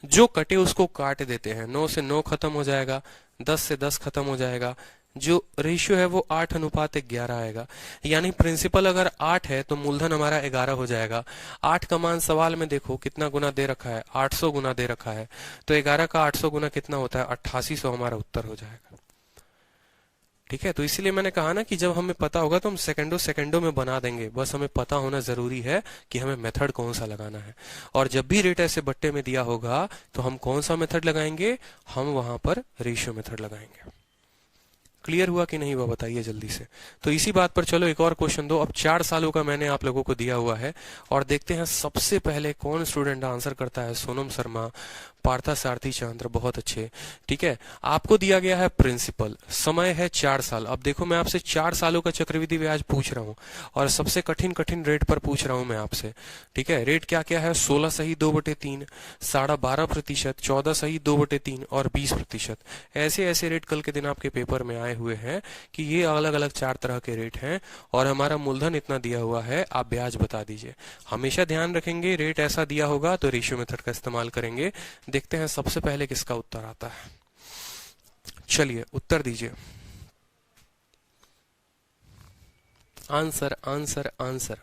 जो कटे उसको काट देते हैं। 9 से 9 खत्म हो जाएगा, 10 से 10 खत्म हो जाएगा। जो रेशियो है वो 8:11 आएगा। यानी प्रिंसिपल अगर 8 है तो मूलधन हमारा 11 हो जाएगा। 8 का मान सवाल में देखो कितना गुना दे रखा है? 800 गुना दे रखा है। तो 11 का 800 गुना कितना होता है? 8800 हमारा उत्तर हो जाएगा। ठीक है, तो इसीलिए मैंने कहा ना कि जब हमें पता होगा तो हम सेकंडों सेकंडों में बना देंगे। बस हमें पता होना जरूरी है कि हमें मेथड कौन सा लगाना है। और जब भी रेट ऐसे बट्टे में दिया होगा तो हम कौन सा मेथड लगाएंगे? हम वहां पर रेशियो मेथड लगाएंगे। क्लियर हुआ कि नहीं हुआ बताइए जल्दी से। तो इसी बात पर चलो एक और क्वेश्चन दो। अब 4 सालों का मैंने आप लोगों को दिया हुआ है और देखते हैं सबसे पहले कौन स्टूडेंट आंसर करता है। सोनम शर्मा, पार्था सारथी चंद्र, बहुत अच्छे। ठीक है, आपको दिया गया है प्रिंसिपल, समय है 4 साल। अब देखो मैं आपसे 4 सालों का चक्रवृद्धि ब्याज पूछ रहा हूं और सबसे कठिन कठिन रेट पर पूछ रहा हूं मैं आपसे। ठीक है, रेट क्या क्या है? 16 सही 2/3, 12.5%, 14 सही 2/3 और 20%। ऐसे ऐसे रेट कल के दिन आपके पेपर में आए हुए हैं कि ये अलग अलग 4 तरह के रेट हैं और हमारा मूलधन इतना दिया हुआ है, आप ब्याज बता दीजिए। हमेशा ध्यान रखेंगे रेट ऐसा दिया होगा तो रेशियो मेथड का इस्तेमाल करेंगे। देखते हैं सबसे पहले किसका उत्तर आता है। चलिए उत्तर दीजिए। Answer answer answer.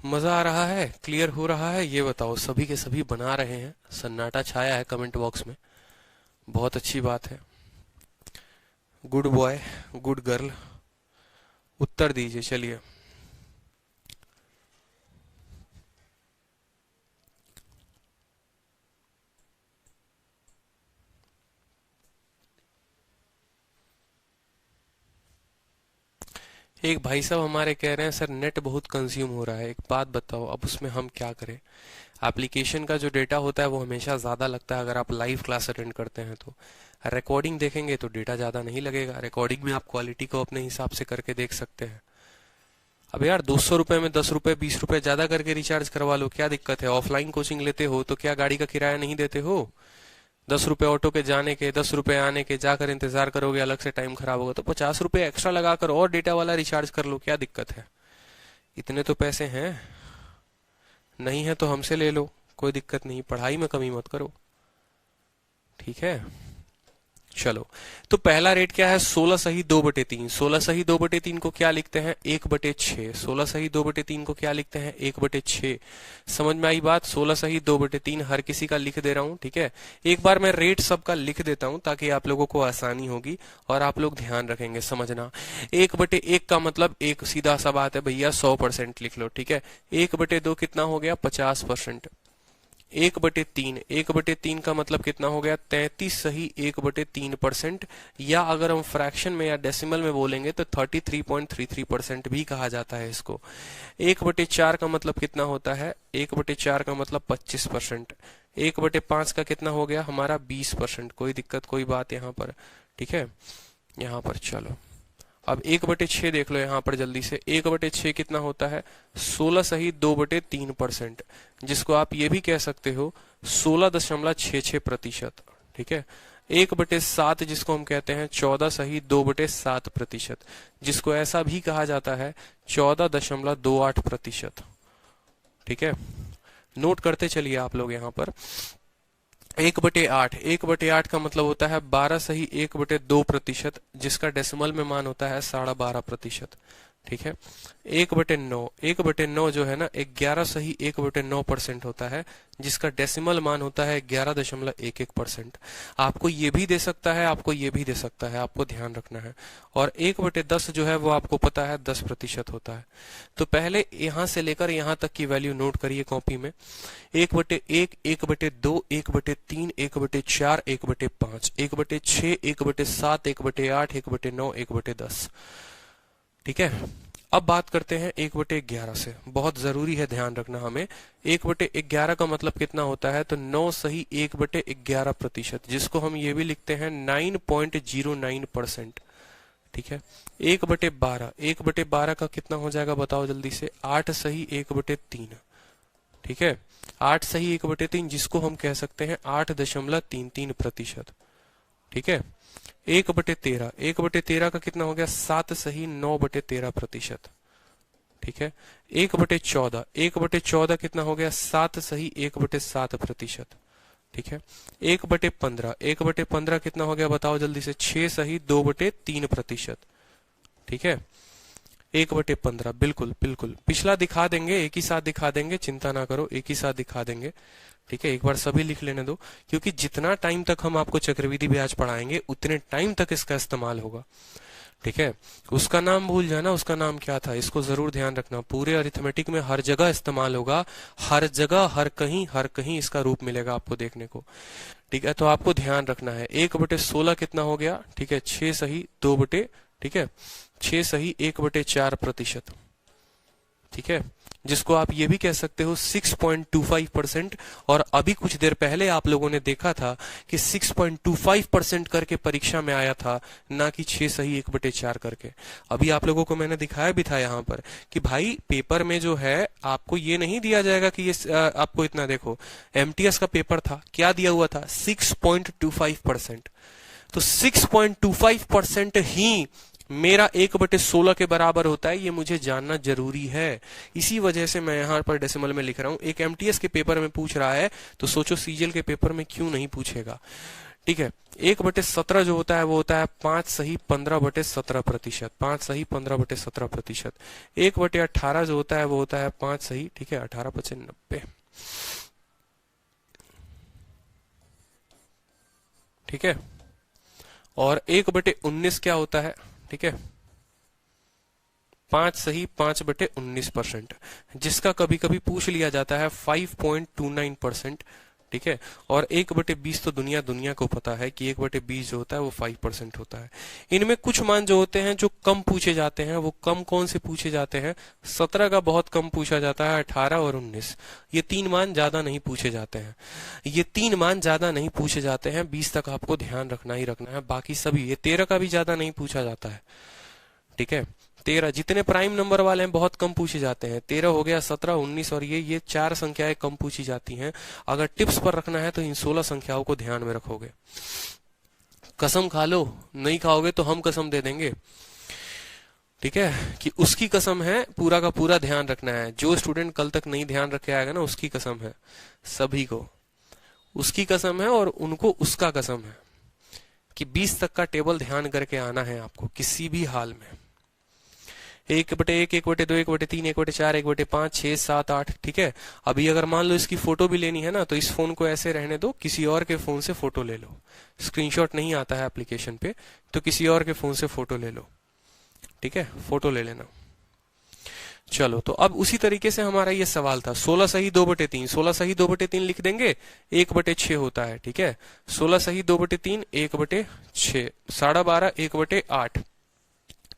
मजा आ रहा है? क्लियर हो रहा है? ये बताओ, सभी के सभी बना रहे हैं? सन्नाटा छाया है कमेंट बॉक्स में, बहुत अच्छी बात है। गुड बॉय, गुड गर्ल, उत्तर दीजिए। चलिए एक भाई साहब हमारे कह रहे हैं सर नेट बहुत कंज्यूम हो रहा है। एक बात बताओ, अब उसमें हम क्या करें? एप्लीकेशन का जो डेटा होता है वो हमेशा ज़्यादा लगता है अगर आप लाइव क्लास अटेंड करते हैं तो। रिकॉर्डिंग देखेंगे तो डेटा ज़्यादा नहीं लगेगा। रिकॉर्डिंग में आप क्वालिटी को अपने हिसाब से करके देख सकते हैं। अब यार 200 रुपए में 10 रुपए 20 रुपए ज़्यादा करके रिचार्ज करवा लो, क्या दिक्कत है? ऑफलाइन कोचिंग लेते हो तो क्या गाड़ी का किराया नहीं देते हो? 10 रुपए ऑटो के जाने के, 10 रुपए आने के, जाकर इंतजार करोगे, अलग से टाइम खराब होगा। तो 50 रुपए एक्स्ट्रा लगाकर और डेटा वाला रिचार्ज कर लो, क्या दिक्कत है? इतने तो पैसे हैं। नहीं है तो हमसे ले लो, कोई दिक्कत नहीं, पढ़ाई में कमी मत करो। ठीक है, चलो। तो पहला रेट क्या है? 16 सही 2/3। 16 सही 2/3 को क्या लिखते हैं? 1/6। 16 सही 2/3 को क्या लिखते हैं? 1/6। समझ में आई बात? 16 सही 2/3 हर किसी का लिख दे रहा हूं। ठीक है, एक बार मैं रेट सबका लिख देता हूं ताकि आप लोगों को आसानी होगी और आप लोग ध्यान रखेंगे, समझना। 1/1 का मतलब एक सीधा सा बात है भैया, 100% लिख लो। ठीक है, 1/2 कितना हो गया? 50%। 1/3, 1/3 का मतलब कितना हो गया? 33 सही 1/3%, या अगर हम फ्रैक्शन में या डेसिमल में बोलेंगे तो 33.33% भी कहा जाता है इसको। 1/4 का मतलब कितना होता है? 1/4 का मतलब 25%। 1/5 का कितना हो गया हमारा? 20%। कोई दिक्कत, कोई बात यहाँ पर? ठीक है, यहाँ पर चलो अब 1/6 देख लो यहाँ पर जल्दी से। 1/6 कितना होता है? 16 सही 2/3%, जिसको आप ये भी कह सकते हो 16.66%। ठीक है, 1/7 जिसको हम कहते हैं 14 सही 2/7%, जिसको ऐसा भी कहा जाता है 14.28%। ठीक है, नोट करते चलिए आप लोग यहाँ पर। 1/8, 1/8 का मतलब होता है 12 सही 1/2%, जिसका डेसिमल में मान होता है 12.5%। ठीक है। 1/9, 1/9 जो है ना 11 सही 1/9% होता है, जिसका डेसिमल मान होता है 11.11%। आपको ये भी दे सकता है, आपको ये भी दे सकता है, आपको ध्यान रखना है। और 1/10 जो है वो आपको पता है 10% होता है। तो पहले यहां से लेकर यहां तक की वैल्यू नोट करिए कॉपी में। 1/1, 1/2, 1/3, 1/4, 1/5, 1/6, 1/7, 1/8, 1/9, 1/10। ठीक है। अब बात करते हैं 1/11 से। बहुत जरूरी है ध्यान रखना हमें। 1/11 का मतलब कितना होता है? तो 9 सही 1/11%, जिसको हम ये भी लिखते हैं 9.09%। ठीक है। 1/12, 1/12 का कितना हो जाएगा बताओ जल्दी से? 8 सही 1/3। ठीक है। 8 सही 1/3, जिसको हम कह सकते हैं 8.33%। ठीक है। 1/13, 1/13 का कितना हो गया? 7 सही 9/13%। ठीक है। 1/14, 1/14 कितना हो गया? 7 सही 1/7%। ठीक है। 1/15, 1/15 कितना हो गया बताओ जल्दी से? 6 सही 2/3%। ठीक है। 1/15, बिल्कुल बिल्कुल। पिछला दिखा देंगे, एक ही साथ दिखा देंगे, चिंता ना करो, एक ही साथ दिखा देंगे। ठीक है। एक बार सभी लिख लेने दो, क्योंकि जितना टाइम तक हम आपको चक्रवृद्धि ब्याज पढ़ाएंगे उतने टाइम तक इसका इस्तेमाल होगा। ठीक है। उसका नाम भूल जाना, उसका नाम क्या था, इसको जरूर ध्यान रखना। पूरे अरिथमेटिक में हर जगह इस्तेमाल होगा, हर जगह, हर कहीं इसका रूप मिलेगा आपको देखने को। ठीक है। तो आपको ध्यान रखना है। 1/16 कितना हो गया? ठीक है। 6 सही 2 ठीक है, 6 सही 1/4%। ठीक है। जिसको आप ये भी कह सकते हो 6.25%। और अभी कुछ देर पहले आप लोगों ने देखा था कि 6.25% करके परीक्षा में आया था, ना कि 6 सही 1/4 करके। अभी आप लोगों को मैंने दिखाया भी था यहाँ पर कि भाई पेपर में जो है आपको ये नहीं दिया जाएगा कि ये आपको इतना, देखो एमटीएस का पेपर था, क्या दिया हुआ था? 6.25%। तो 6.25% ही मेरा 1/16 के बराबर होता है, ये मुझे जानना जरूरी है। इसी वजह से मैं यहाँ पर डेसिमल में लिख रहा हूँ। एक एमटीएस के पेपर में पूछ रहा है, तो सोचो सीजीएल के पेपर में क्यों नहीं पूछेगा। ठीक है। 1/17 जो होता है वो होता है 5 सही 15/17%। 5 सही 15/17%। 1/18 जो होता है वो होता है 5 सही, ठीक है, 18/90। ठीक है। और 1/19 क्या होता है? ठीक है, 5 सही 5/19%, जिसका कभी कभी पूछ लिया जाता है 5.29%। ठीक है। और 1/20 तो दुनिया को पता है कि 1/20 जो होता है वो 5% होता है। इनमें कुछ मान जो होते हैं जो कम पूछे जाते हैं, वो कम कौन से पूछे जाते हैं? 17 का बहुत कम पूछा जाता है, 18 और 19, ये 3 मान ज्यादा नहीं पूछे जाते हैं। ये 3 मान ज्यादा नहीं पूछे जाते हैं, 20 तक आपको ध्यान रखना ही रखना है। बाकी सभी, ये 13 का भी ज्यादा नहीं पूछा जाता है। ठीक है। 13 जितने प्राइम नंबर वाले हैं बहुत कम पूछे जाते हैं। 13 हो गया, 17, 19 और ये 4 संख्याएं कम पूछी जाती हैं। अगर टिप्स पर रखना है तो इन 16 संख्याओं को ध्यान में रखोगे। कसम खा लो, नहीं खाओगे तो हम कसम दे देंगे। ठीक है, कि उसकी कसम है, पूरा का पूरा ध्यान रखना है। जो स्टूडेंट कल तक नहीं ध्यान रखे आएगा ना, उसकी कसम है, सभी को उसकी कसम है और उनको उसका कसम है कि 20 तक का टेबल ध्यान करके आना है आपको किसी भी हाल में। 1/1, 1/2, 1/3, 1/4, 1/5, 6, 7, 8। ठीक है। अभी अगर मान लो इसकी फोटो भी लेनी है ना, तो इस फोन को ऐसे रहने दो, किसी और के फोन से फोटो ले लो। स्क्रीनशॉट नहीं आता है एप्लीकेशन पे, तो किसी और के फोन से फोटो ले लो। ठीक है, फोटो ले लेना। चलो, तो अब उसी तरीके से हमारा ये सवाल था। 16 सही 2/3, 16 सही 2/3 लिख देंगे, 1/6 होता है। ठीक है। 16 सही 2/3, 1/6, 12.5, 1/8,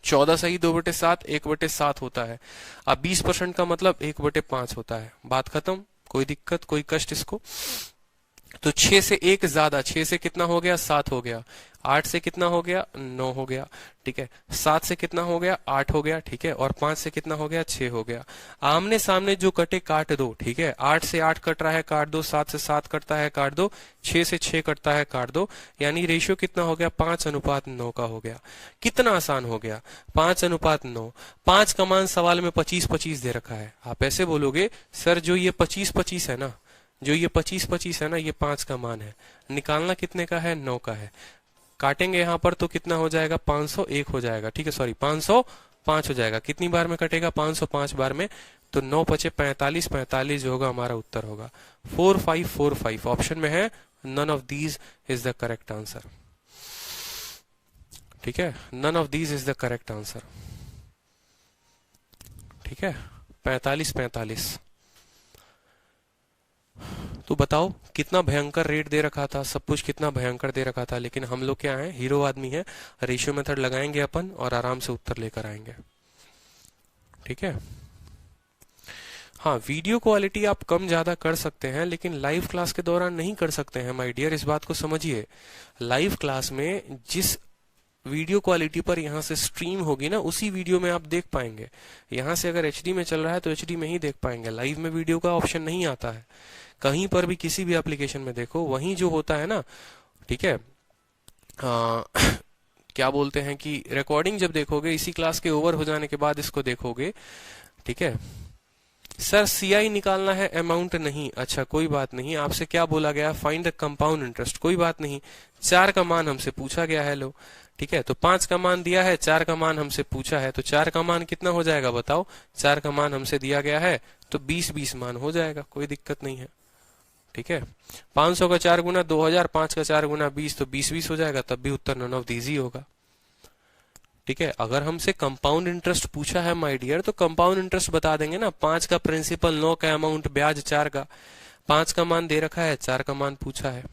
14 सही 2/7, 1/7 होता है। अब 20% का मतलब 1/5 होता है। बात खत्म, कोई दिक्कत, कोई कष्ट इसको? तो 6 से 1 ज्यादा, 6 से कितना हो गया? 7 हो गया। 8 से कितना हो गया? 9 हो गया। ठीक है। 7 से कितना हो गया? 8 हो गया। ठीक है। और 5 से कितना हो गया? 6 हो गया। आमने सामने जो कटे काट दो। ठीक है। 8 से 8 कट रहा है, काट दो। 7 से 7 कटता है, काट दो। 6 से 6 कटता है, काट दो। यानी रेशियो कितना हो गया? 5:9 का हो गया। कितना आसान हो गया, 5:9। 5 का मान सवाल में 25-25 दे रखा है। आप ऐसे बोलोगे, सर जो ये 25-25 है ना, जो ये 25-25 है ना, ये 5 का मान है। निकालना कितने का है? 9 का है। काटेंगे यहां पर तो कितना हो जाएगा? 501 हो जाएगा। ठीक है, सॉरी 500 5 हो जाएगा। कितनी बार में कटेगा? 505 बार में। तो 9 पचे 45, 45 जो होगा हमारा उत्तर होगा 4545। ऑप्शन में है none of these is the correct answer. ठीक है, none of these is the correct answer. ठीक है, 45 45। तो बताओ कितना भयंकर रेट दे रखा था, सब कुछ कितना भयंकर दे रखा था, लेकिन हम लोग क्या है, हीरो आदमी है। रेशियो मेथड लगाएंगे अपन और आराम से उत्तर लेकर आएंगे। ठीक है। हाँ, वीडियो क्वालिटी आप कम ज्यादा कर सकते हैं, लेकिन लाइव क्लास के दौरान नहीं कर सकते हैं माय डियर, इस बात को समझिए। लाइव क्लास में जिस वीडियो क्वालिटी पर यहाँ से स्ट्रीम होगी ना, उसी वीडियो में आप देख पाएंगे। यहाँ से अगर एचडी में चल रहा है तो एचडी में ही देख पाएंगे। लाइव में वीडियो का ऑप्शन नहीं आता है कहीं पर भी, किसी भी एप्लीकेशन में देखो, वहीं जो होता है ना, ठीक है, क्या बोलते हैं कि रिकॉर्डिंग जब देखोगे, इसी क्लास के ओवर हो जाने के बाद इसको देखोगे। ठीक है सर, सीआई निकालना है, अमाउंट नहीं। अच्छा कोई बात नहीं, आपसे क्या बोला गया? Find the compound interest. कोई बात नहीं, 4 का मान हमसे पूछा गया है। लो ठीक है, तो 5 का मान दिया है, 4 का मान हमसे पूछा है, तो 4 का मान कितना हो जाएगा बताओ? 4 का मान हमसे दिया गया है तो 20 मान हो जाएगा, कोई दिक्कत नहीं है। ठीक है, 500 का 4 गुना 2000, 5 का 4 गुना 20, तो 20 हो जाएगा, तब भी उत्तर नन ऑफ दीज ही होगा। ठीक है, अगर हमसे कंपाउंड इंटरेस्ट पूछा है माय डियर, तो कंपाउंड इंटरेस्ट बता देंगे ना। 5 का प्रिंसिपल, 9 का अमाउंट, ब्याज 4 का। 5 का मान दे रखा है, 4 का मान पूछा है।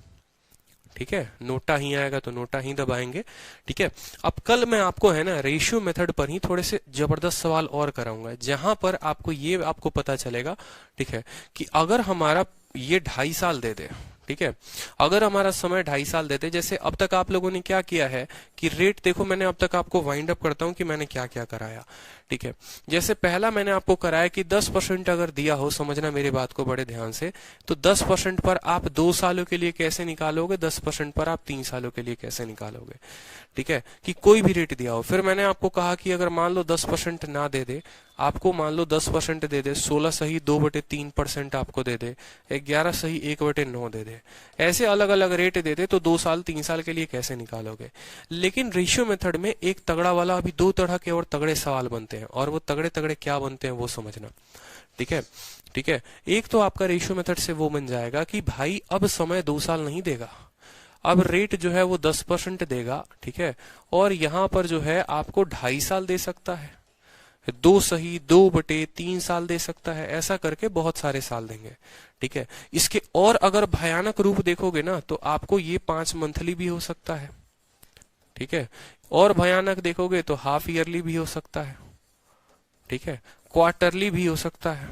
ठीक है, नोटा ही आएगा तो नोटा ही दबाएंगे। ठीक है, अब कल मैं आपको है ना रेशियो मेथड पर ही थोड़े से जबरदस्त सवाल और कराऊंगा, जहां पर आपको ये आपको पता चलेगा, ठीक है, कि अगर हमारा ये 2.5 साल दे दे, ठीक है, अगर हमारा समय 2.5 साल देते, जैसे अब तक आप लोगों ने क्या किया है कि रेट देखो, मैंने अब तक आपको वाइंड अप करता हूं कि मैंने क्या क्या कराया। ठीक है, जैसे पहला मैंने आपको कराया कि 10% अगर दिया हो, समझना मेरी बात को बड़े ध्यान से, तो 10% पर आप 2 सालों के लिए कैसे निकालोगे, 10% पर आप 3 सालों के लिए कैसे निकालोगे। ठीक है, कि कोई भी रेट दिया हो। फिर मैंने आपको कहा कि अगर मान लो 10% ना दे दे, आपको मान लो 10% दे दे, 16 सही 2/3% आपको दे दे, 11 सही 1/9 दे दे, ऐसे अलग अलग रेट दे दे, तो 2 साल 3 साल के लिए कैसे निकालोगे। लेकिन रेशियो मेथड में एक तगड़ा वाला, अभी 2 तरह के और तगड़े सवाल बनते हैं, और वो तगड़े तगड़े क्या बनते हैं वो समझना। ठीक है, ठीक है, एक तो आपका रेशियो मेथड से वो बन जाएगा कि भाई अब समय 2 साल नहीं देगा, अब रेट जो है वो 10% देगा। ठीक है, और यहाँ पर जो है आपको 2.5 साल दे सकता है, 2 सही 2/3 साल दे सकता है, ऐसा करके बहुत सारे साल देंगे। ठीक है, इसके और अगर भयानक रूप देखोगे ना, तो आपको ये 5 मंथली भी हो सकता है। ठीक है, और भयानक देखोगे तो हाफ ईयरली भी हो सकता है। ठीक है, क्वार्टरली भी हो सकता है।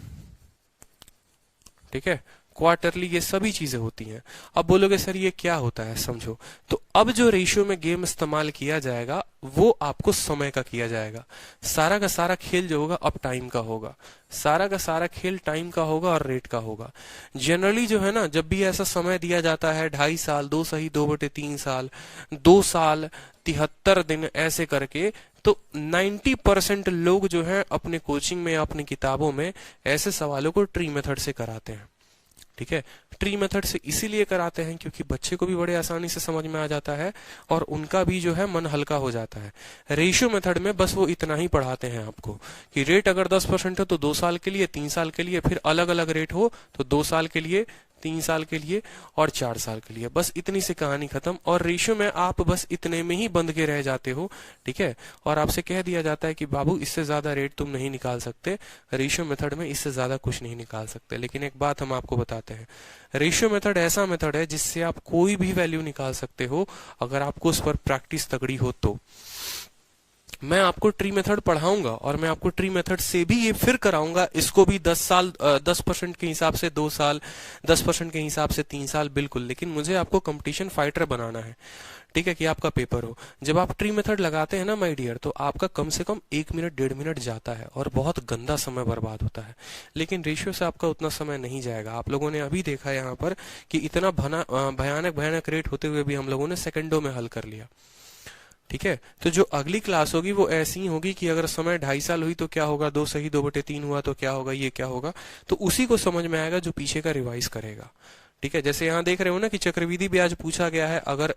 ठीक है, क्वार्टरली, ये सभी चीजें होती हैं। अब बोलोगे सर ये क्या होता है, समझो। तो अब जो रेशियो में गेम इस्तेमाल किया जाएगा वो आपको समय का किया जाएगा। सारा का सारा खेल जो होगा अब टाइम का होगा, सारा का सारा खेल टाइम का होगा और रेट का होगा। जनरली जो है ना, जब भी ऐसा समय दिया जाता है 2.5 साल, 2 सही 2/3 साल, 2 साल 73 दिन, ऐसे करके, तो 90% लोग जो है अपने कोचिंग में या अपनी किताबों में ऐसे सवालों को ट्री मेथड से कराते हैं। ठीक है, ट्री मेथड से इसीलिए कराते हैं क्योंकि बच्चे को भी बड़े आसानी से समझ में आ जाता है और उनका भी जो है मन हल्का हो जाता है। रेशियो मेथड में बस वो इतना ही पढ़ाते हैं आपको कि रेट अगर 10% हो तो 2 साल के लिए, 3 साल के लिए, फिर अलग अलग रेट हो तो 2 साल के लिए, 3 साल के लिए और 4 साल के लिए, बस इतनी सी कहानी खत्म। और रेशियो में आप बस इतने में ही बंध के रह जाते हो। ठीक है, और आपसे कह दिया जाता है कि बाबू इससे ज्यादा रेट तुम नहीं निकाल सकते, रेशियो मेथड में इससे ज्यादा कुछ नहीं निकाल सकते। लेकिन एक बात हम आपको बताते हैं, रेशियो मेथड ऐसा मेथड है जिससे आप कोई भी वैल्यू निकाल सकते हो अगर आपको उस पर प्रैक्टिस तगड़ी हो तो। मैं आपको ट्री मेथड पढ़ाऊंगा और मैं आपको ट्री मेथड से भी ये फिर कराऊंगा, इसको भी 10 साल 10% के हिसाब से 2 साल, 10% के हिसाब से 3 साल, बिल्कुल। लेकिन मुझे आपको कंपटीशन फाइटर बनाना है। ठीक है, कि आपका पेपर हो। जब आप ट्री मेथड लगाते हैं ना माय डियर, तो आपका कम से कम 1 मिनट 1.5 मिनट जाता है और बहुत गंदा समय बर्बाद होता है। लेकिन रेशियो से आपका उतना समय नहीं जाएगा। आप लोगों ने अभी देखा यहाँ पर कि इतना भयानक भयानक रेट होते हुए भी हम लोगों ने सेकंडों में हल कर लिया। ठीक है, तो जो अगली क्लास होगी वो ऐसी ही होगी कि अगर समय 2.5 साल हुई तो क्या होगा, 2 सही 2/3 हुआ तो क्या होगा, ये क्या होगा, तो उसी को समझ में आएगा जो पीछे का रिवाइज करेगा। ठीक है, जैसे यहाँ देख रहे हो ना कि चक्रवृद्धि ब्याज पूछा गया है, अगर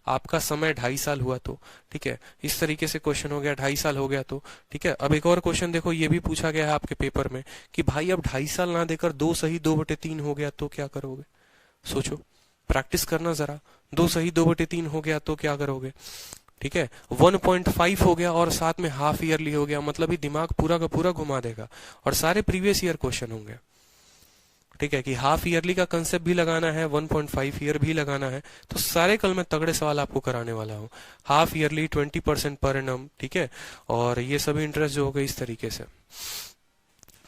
आपका समय 2.5 साल हुआ तो, ठीक है, इस तरीके से क्वेश्चन हो गया, 2.5 साल हो गया तो, ठीक है। अब एक और क्वेश्चन देखो, ये भी पूछा गया है आपके पेपर में कि भाई अब 2.5 साल ना देकर 2 सही 2/3 हो गया तो क्या करोगे? सोचो, प्रैक्टिस करना जरा। 2 सही 2/3 हो गया तो क्या करोगे? ठीक है, 1.5 हो गया और साथ में हाफ ईयरली हो गया, मतलब ये दिमाग पूरा का पूरा घुमा देगा और सारे प्रीवियस ईयर क्वेश्चन होंगे। ठीक है, कि हाफ ईयरली का कंसेप्ट भी लगाना है, 1.5 ईयर भी लगाना है, तो सारे कल मैं तगड़े सवाल आपको कराने वाला हूँ। हाफ ईयरली 20% पर एनम, ठीक है, और ये सभी इंटरेस्ट जो हो गए इस तरीके से।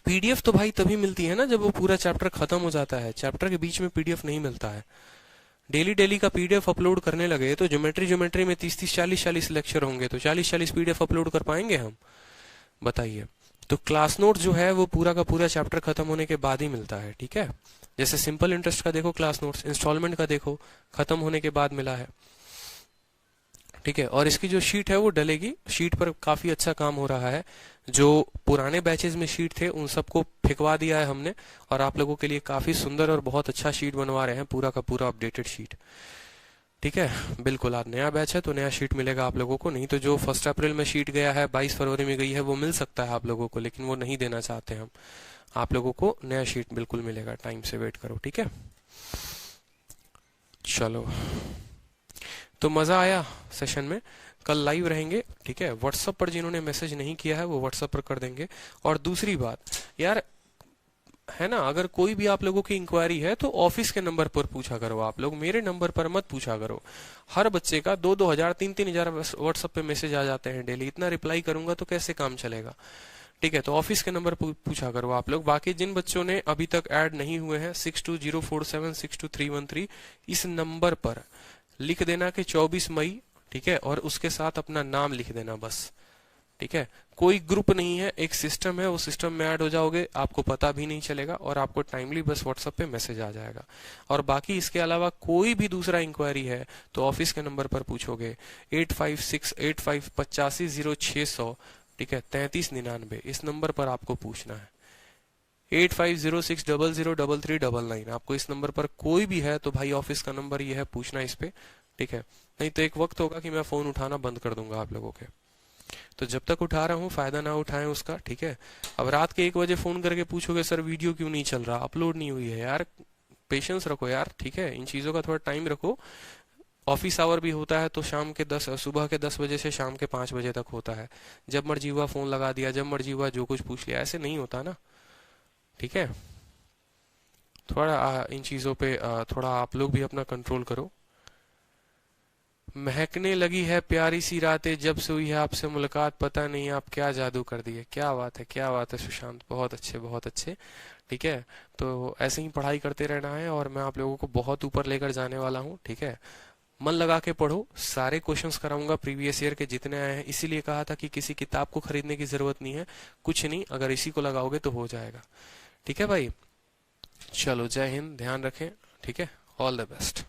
पीडीएफ तो भाई तभी मिलती है ना जब वो पूरा चैप्टर खत्म हो जाता है, चैप्टर के बीच में पीडीएफ नहीं मिलता है। डेली डेली का पीडीएफ अपलोड करने लगे तो ज्योमेट्री में 30 40 लेक्चर होंगे, तो 40 पीडीएफ अपलोड कर पाएंगे हम? बताइए। तो क्लास नोट जो है वो पूरा का पूरा चैप्टर खत्म होने के बाद ही मिलता है, ठीक है। जैसे सिंपल इंटरेस्ट का देखो क्लास नोट्स, इंस्टॉलमेंट का देखो खत्म होने के बाद मिला है, ठीक है। और इसकी जो शीट है वो डलेगी, शीट पर काफी अच्छा काम हो रहा है। जो पुराने बैचेस में शीट थे उन सबको फेंकवा दिया है हमने और आप लोगों के लिए काफी सुंदर और बहुत अच्छा शीट बनवा रहे हैं, पूरा का पूरा अपडेटेड शीट, ठीक है। बिल्कुल, आज नया बैच है तो नया शीट मिलेगा आप लोगों को, नहीं तो जो 1 अप्रैल में शीट गया है, 22 फरवरी में गई है, वो मिल सकता है आप लोगों को, लेकिन वो नहीं देना चाहते हम। आप लोगों को नया शीट बिल्कुल मिलेगा, टाइम से वेट करो, ठीक है। चलो, तो मजा आया सेशन में। कल लाइव रहेंगे, ठीक है। व्हाट्सएप पर जिन्होंने मैसेज नहीं किया है वो व्हाट्सएप पर कर देंगे। और दूसरी बात यार, है ना, अगर कोई भी आप लोगों की इंक्वायरी है तो ऑफिस के नंबर पर पूछा करो, आप लोग मेरे नंबर पर मत पूछा करो। हर बच्चे का 2-2 हजार 3-3 हजार व्हाट्सएप पे मैसेज आ जाते हैं डेली, इतना रिप्लाई करूंगा तो कैसे काम चलेगा? ठीक है, तो ऑफिस के नंबर पूछा करो आप लोग। बाकी जिन बच्चों ने अभी तक ऐड नहीं हुए हैं, 6204762313 इस नंबर पर लिख देना कि 24 मई, ठीक है, और उसके साथ अपना नाम लिख देना बस, ठीक है। कोई ग्रुप नहीं है, एक सिस्टम है, वो सिस्टम में ऐड हो जाओगे, आपको पता भी नहीं चलेगा और आपको टाइमली बस व्हाट्सएप पे मैसेज आ जाएगा। और बाकी इसके अलावा कोई भी दूसरा इंक्वायरी है तो ऑफिस के नंबर पर पूछोगे, 856858500600, ठीक है, 3399, इस नंबर पर आपको पूछना है। 8506003399, आपको इस नंबर पर कोई भी है तो भाई ऑफिस का नंबर ये है, पूछना इस पे, ठीक है। नहीं तो एक वक्त होगा कि मैं फोन उठाना बंद कर दूंगा आप लोगों के। तो जब तक उठा रहा हूँ फायदा ना उठाएं उसका, ठीक है। अब रात के 1 बजे फोन करके पूछोगे सर वीडियो क्यों नहीं चल रहा, अपलोड नहीं हुई है, यार पेशेंस रखो यार, ठीक है, इन चीजों का थोड़ा टाइम रखो। ऑफिस आवर भी होता है तो सुबह के 10 बजे से शाम के 5 बजे तक होता है। जब मर्जी हुआ फोन लगा दिया, जब मर्जी हुआ जो कुछ पूछ लिया, ऐसे नहीं होता ना, ठीक है। थोड़ा इन चीजों पे थोड़ा आप लोग भी अपना कंट्रोल करो। महकने लगी है प्यारी सी रातें जब से हुई है आपसे मुलाकात, पता नहीं आप क्या जादू कर दिए। क्या बात है, क्या बात है सुशांत, बहुत अच्छे बहुत अच्छे, ठीक है। तो ऐसे ही पढ़ाई करते रहना है और मैं आप लोगों को बहुत ऊपर लेकर जाने वाला हूँ, ठीक है। मन लगा के पढ़ो, सारे क्वेश्चंस कराऊंगा प्रीवियस ईयर के जितने आए हैं, इसीलिए कहा था कि किसी किताब को खरीदने की जरूरत नहीं है, कुछ नहीं, अगर इसी को लगाओगे तो हो जाएगा, ठीक है भाई। चलो, जय हिंद, ध्यान रखें, ठीक है, ऑल द बेस्ट।